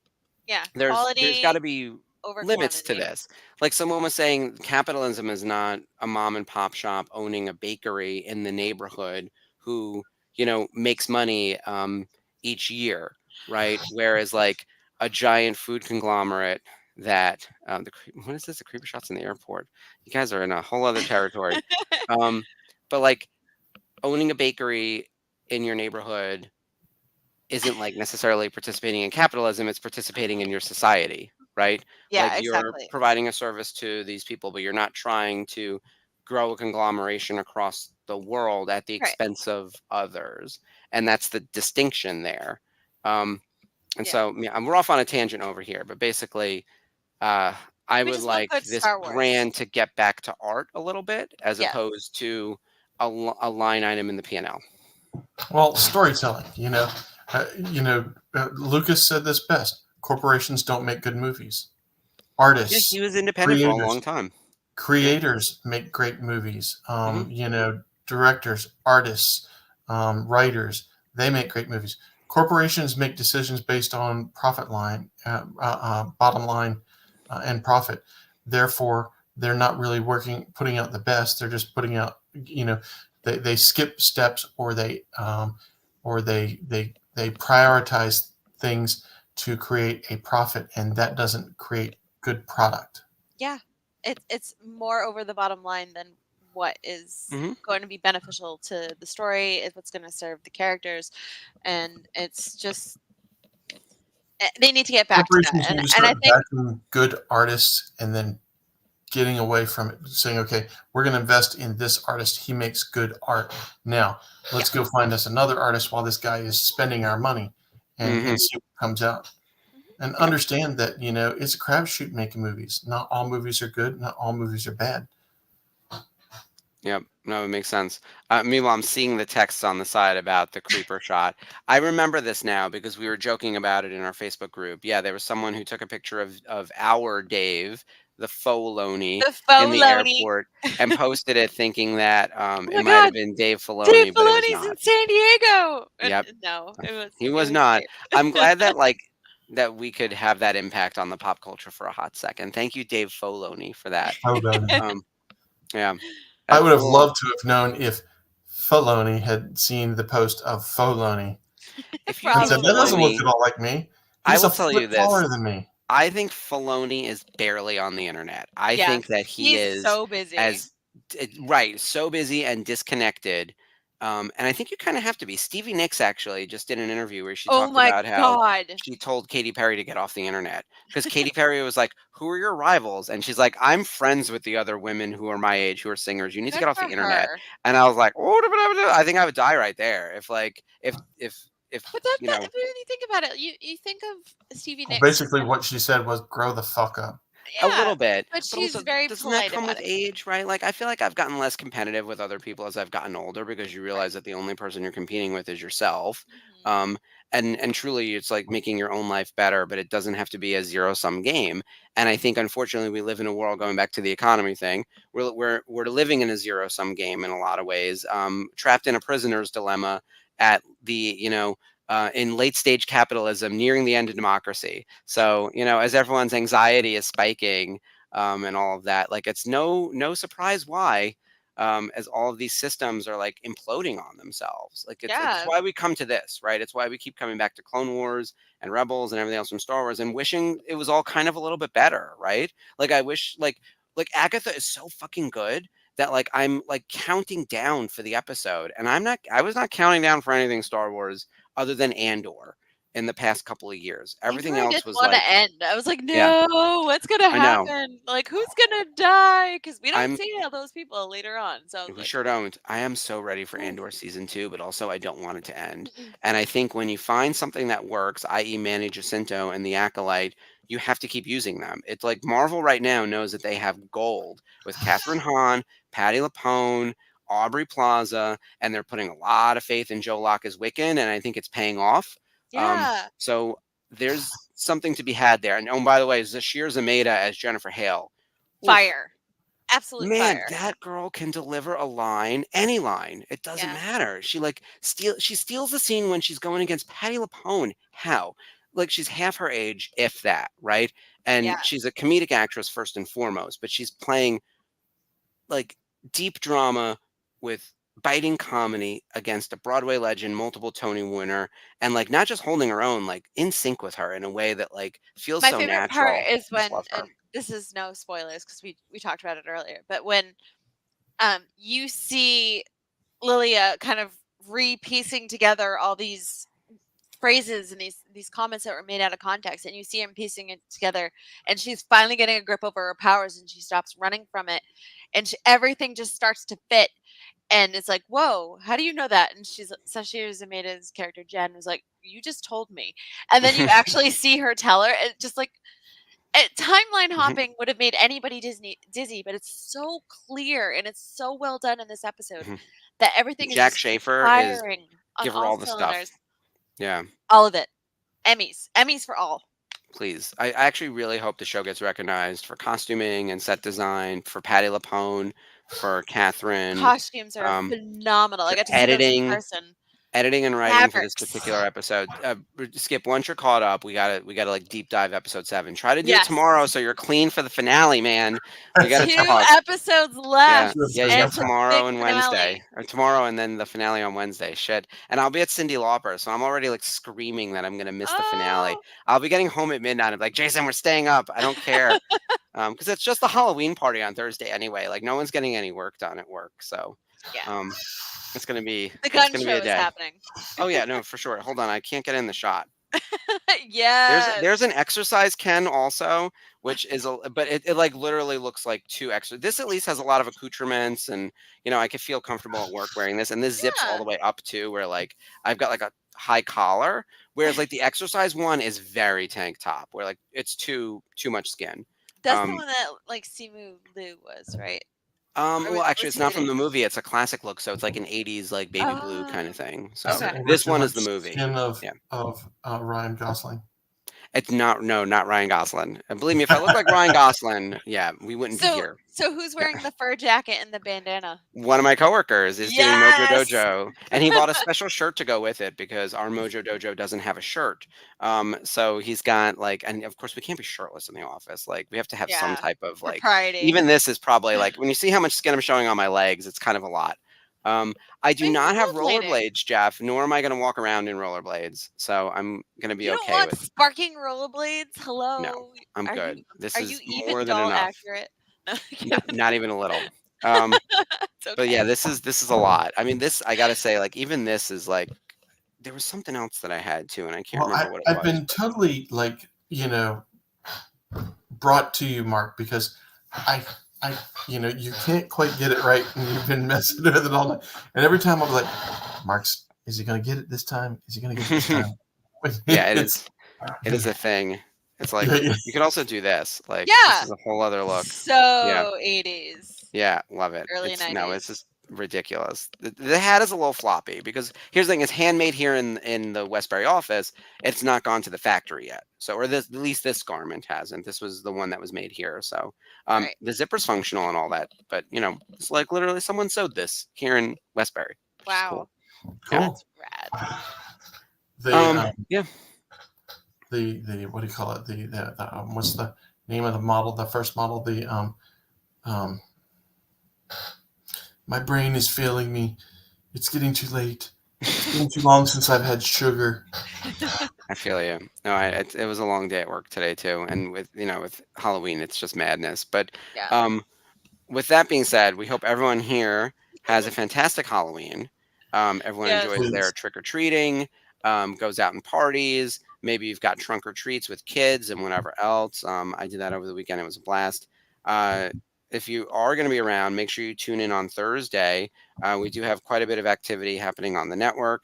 yeah. there's Quality got to be over limits to quantity. this. Like someone was saying, capitalism is not a mom and pop shop owning a bakery in the neighborhood who makes money each year, right? Whereas like a giant food conglomerate that what is this? The creepy shots in the airport. You guys are in a whole other territory. But like owning a bakery in your neighborhood isn't like necessarily participating in capitalism. It's participating in your society, right? Yeah, like you're exactly. providing a service to these people, but you're not trying to grow a conglomeration across the world at the Right. expense of others. And that's the distinction there. So we're off on a tangent over here, but basically I We would just want like good this Star Wars. brand to get back to art a little bit, as Yes. opposed to a line item in the P&L. Well, storytelling, Lucas said this best. Corporations don't make good movies. Artists, He was independent for a creators. long time. creators make great movies. Directors, artists, writers, they make great movies. Corporations make decisions based on bottom line, and profit. Therefore, they're not really putting out the best. They're just putting out, they skip steps, or they prioritize things to create a profit, and that doesn't create good product. Yeah. It's more over the bottom line than what is going to be beneficial to the story, is what's going to serve the characters, and it's just they need to get back to that. Corporations need to start backing good artists and then getting away from it, saying, okay, we're going to invest in this artist. He makes good art. Now, let's go find us another artist while this guy is spending our money, and see what comes out. And understand that, it's a crapshoot making movies. Not all movies are good. Not all movies are bad. Yep. No, it makes sense. Meanwhile, I'm seeing the texts on the side about the creeper shot. I remember this now because we were joking about it in our Facebook group. Yeah, there was someone who took a picture of our Dave, the faux Filoni, in the airport, and posted it thinking that it might have been Dave Filoni. Dave but Filoni's it was not. in San Diego. Yep. No, he was not. I'm glad that that we could have that impact on the pop culture for a hot second. Thank you, Dave Filoni, for that. Yeah. I would have loved to have known if Filoni had seen the post of Filoni. If you said, that doesn't look at all like me. He's I will tell you this. taller than me. I think Filoni is barely on the internet. I think that he he's is so busy. right, so busy and disconnected. And I think you kind of have to be. Stevie Nicks actually just did an interview where she Oh talked my about how god. she told Katy Perry to get off the internet because Katy Perry was like, "Who are your rivals?" And she's like, "I'm friends with the other women who are my age who are singers. You need to Good get off for the internet." her. And I was like, "Oh, I think I would die right there if like if But that, you know." when you think about it, you think of Stevie Well, Nicks. basically, what she said was, "Grow the fuck up." A Yeah, little bit, but but also she's very doesn't that polite come about with it. age, right? Like I feel like I've gotten less competitive with other people as I've gotten older because you realize that the only person you're competing with is yourself. Mhm. And truly it's like making your own life better, but it doesn't have to be a zero-sum game. And I think unfortunately we live in a world, going back to the economy thing, we're living in a zero-sum game in a lot of ways, trapped in a prisoner's dilemma at the, in late stage capitalism, nearing the end of democracy. So, as everyone's anxiety is spiking, and all of that, like it's no surprise why, as all of these systems are like imploding on themselves. Like it's Yeah. why we come to this, right? It's why we keep coming back to Clone Wars and Rebels and everything else from Star Wars and wishing it was all kind of a little bit better, right? Like I wish like Agatha is so fucking good that like I'm like counting down for the episode, and I was not counting down for anything Star Wars other than Andor in the past couple of years. Everything Andor else didn't was want like, to end. I was like, yeah, no, what's gonna I know. happen? Like, who's gonna die? Because we don't I'm see all those people later on. So I was We like, sure don't. I am so ready for ooh. Andor season 2, but also I don't want it to end. Mm-mm. And I think when you find something that works, i.e., Manny Jacinto and the Acolyte, you have to keep using them. It's like Marvel right now knows that they have gold with Catherine Hahn, Patty LaPone, Aubrey Plaza, and they're putting a lot of faith in Joe Locke as Wiccan, and I think it's paying off. Yeah. So there's something to be had there. And oh, by the way, Zashir Zameda as Jennifer Hale. Oof. Fire. Absolute Man, fire. that girl can deliver a line, any line. It doesn't Yeah. matter. She steals the scene when she's going against Patty LaPone. How? Like she's half her age, if that, right? And Yeah. she's a comedic actress first and foremost, but she's playing like deep drama with biting comedy against a Broadway legend, multiple Tony winner, and like not just holding her own, like in sync with her in a way that like feels My so favorite part natural. is I when, just love her. and this is no spoilers because we talked about it earlier, but when you see Lilia kind of repiecing together all these phrases and these comments that were made out of context, and you see him piecing it together, and she's finally getting a grip over her powers, and she stops running from it, and everything just starts to fit, and it's like, whoa, how do you know that? And Sashir Zameda's character Jen was like, you just told me, and then you actually see her tell her, and just like timeline hopping would have made anybody dizzy, but it's so clear and it's so well done in this episode that everything is Jack just Schaefer is firing on give her all all the cylinders. stuff. Yeah. All of it. Emmys for all. Please. I actually really hope the show gets recognized for costuming and set design, for Patty LaPone, for Catherine, Costumes are phenomenal. I got to see those in person. editing and writing for this Mavericks. particular episode. Skip, once you're caught up, we gotta like deep dive episode 7. Try to do it tomorrow so you're clean for the finale, man. We gotta 2 talk. episodes left. Yeah, you and got it's a tomorrow big and finale. Wednesday, or tomorrow and then the finale on Wednesday. Shit, and I'll be at Cyndi Lauper, so I'm already like screaming that I'm gonna miss the finale. Oh. I'll be getting home at midnight. I'm like, Jason, we're staying up. I don't care, because it's just a Halloween party on Thursday anyway. Like no one's getting any work done at work, so Yeah. it's gonna be The gun it's gonna show be a is day. happening. Oh yeah, no, for sure. Hold on, I can't get in the shot. Yeah. There's an exercise Ken also, which is but it like literally looks like 2 extra. This at least has a lot of accoutrements, and I could feel comfortable at work wearing this. And this zips all the way up too, where like I've got like a high collar, whereas like the exercise one is very tank top, where like it's too much skin. That's the one that like Simu Liu was, right? Well, actually, it's not from the movie. It's a classic look, so it's like an '80s like baby blue kind of thing. So this one is the movie. Skin of Ryan Gosling. It's not Ryan Gosling. And believe me, if I look like Ryan Gosling, yeah, we wouldn't be here. So who's wearing the fur jacket and the bandana? One of my coworkers is doing Mojo Dojo, and he bought a special shirt to go with it because our Mojo Dojo doesn't have a shirt. So he's got like, and of course we can't be shirtless in the office. Like we have to have some type of like. Propriety. Even this is probably like when you see how much skin I'm showing on my legs, it's kind of a lot. I do Wait, not have rollerblading. rollerblades, Jeff, nor am I going to walk around in rollerblades. So I'm going to be You don't okay want with. sparking rollerblades? Hello. No, I'm Are good. You, this are is you even more than doll enough. accurate? No, Not even a little. it's okay. But yeah, this is a lot. I mean, this I gotta say, like, even this is like, there was something else that I had too, and I can't remember what it I've was. been totally like, brought to you, Mark, because I you can't quite get it right, and you've been messing with it all night. And every time I'm like, Mark's, is he gonna get it this time? Is he gonna get it this time? Yeah, it is a thing. It's like you could also do this. Like, Yeah. this is a whole other look. So 80s. Yeah, love it. Early It's 90s. No, it's just ridiculous. The hat is a little floppy because here's the thing: it's handmade here in the Westbury office. It's not gone to the factory yet. So, or this, at least this garment hasn't. This was the one that was made here. So, Right. the zipper's functional and all that, but it's like literally someone sewed this here in Westbury. Which is Wow. Cool. That's rad. Yeah. The what do you call it? The what's the name of the model? The first model. My brain is failing me. It's getting too late. It's been too long since I've had sugar. I feel you. No, it was a long day at work today too, and with Halloween, it's just madness. But Yeah. with that being said, we hope everyone here has a fantastic Halloween. Everyone Yes. enjoys their trick or treating, goes out and parties. Maybe you've got trunk or treats with kids and whatever else. I did that over the weekend. It was a blast. If you are going to be around, make sure you tune in on Thursday. We do have quite a bit of activity happening on the network.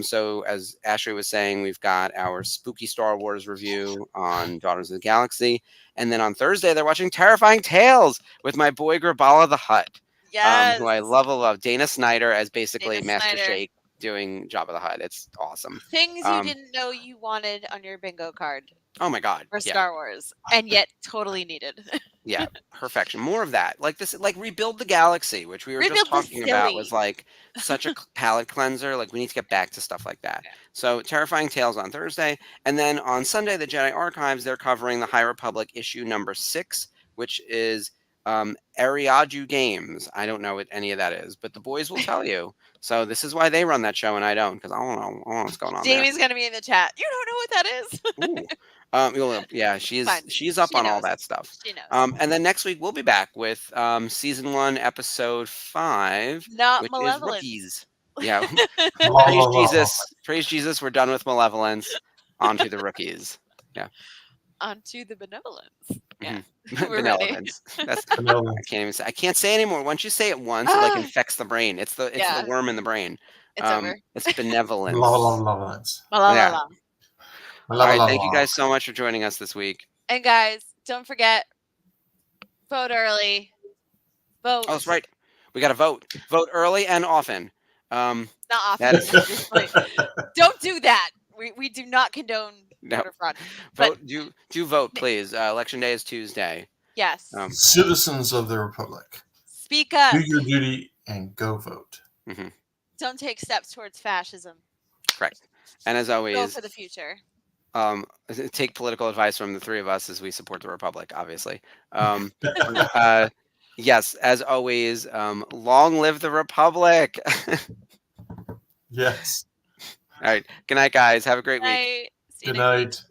So as Ashley was saying, we've got our spooky Star Wars review on Daughters of the Galaxy. And then on Thursday, they're watching Terrifying Tales with my boy Grabala the Hutt, Yes. who I love. Dana Snyder as basically Dana Master Snyder. Shake doing Jabba the Hutt. It's awesome. Things you didn't know you wanted on your bingo card Oh my God. for Yeah. Star Wars, and yet totally needed. Yeah, perfection. More of that. Like this, like Rebuild the Galaxy, which we were Rebuild just the talking about, was silly. like such a palate cleanser. Like we need to get back to stuff like that. So Terrifying Tales on Thursday, and then on Sunday, the Jedi Archives, they're covering the High Republic issue number 6, which is Ariadu Games. I don't know what any of that is, but the boys will tell you. So this is why they run that show and I don't, because I don't know what's going on there. Jamie's gonna be in the chat. You don't know what that is. Yeah, she's Fine. up She on all knows. that stuff. She knows. And then next week we'll be back with season 1, episode 5, Not which Malevolence. is Rookies. Yeah, praise Jesus, praise Jesus. We're done with Malevolence. On to the Rookies. Onto the Benevolence. Yeah. Mhm. We're ready. Benevolence. That's I can't even say. I can't say anymore. Once you say it once, it like infects the brain. It's the Yeah. worm in the brain. It's over. It's benevolence. Malevolence. La, la, la, Yeah. la. All right, thank you guys so much for joining us this week. And guys, don't forget, vote early. Vote. Oh, that's right. We got to vote. Vote early and often. Not often. that is- Just like, don't do that. We do not condone No. voter fraud. But Vote. Do vote, please. Election day is Tuesday. yes, Citizens of the Republic, speak up. do your duty and go vote. Don't take steps towards fascism. Correct. And as Go always, for the future. take political advice from the three of us as we support the Republic, obviously. Yes, as always, long live the Republic. Yes. All right. Good night, guys. Have a great week. Night. See you Good next week. night.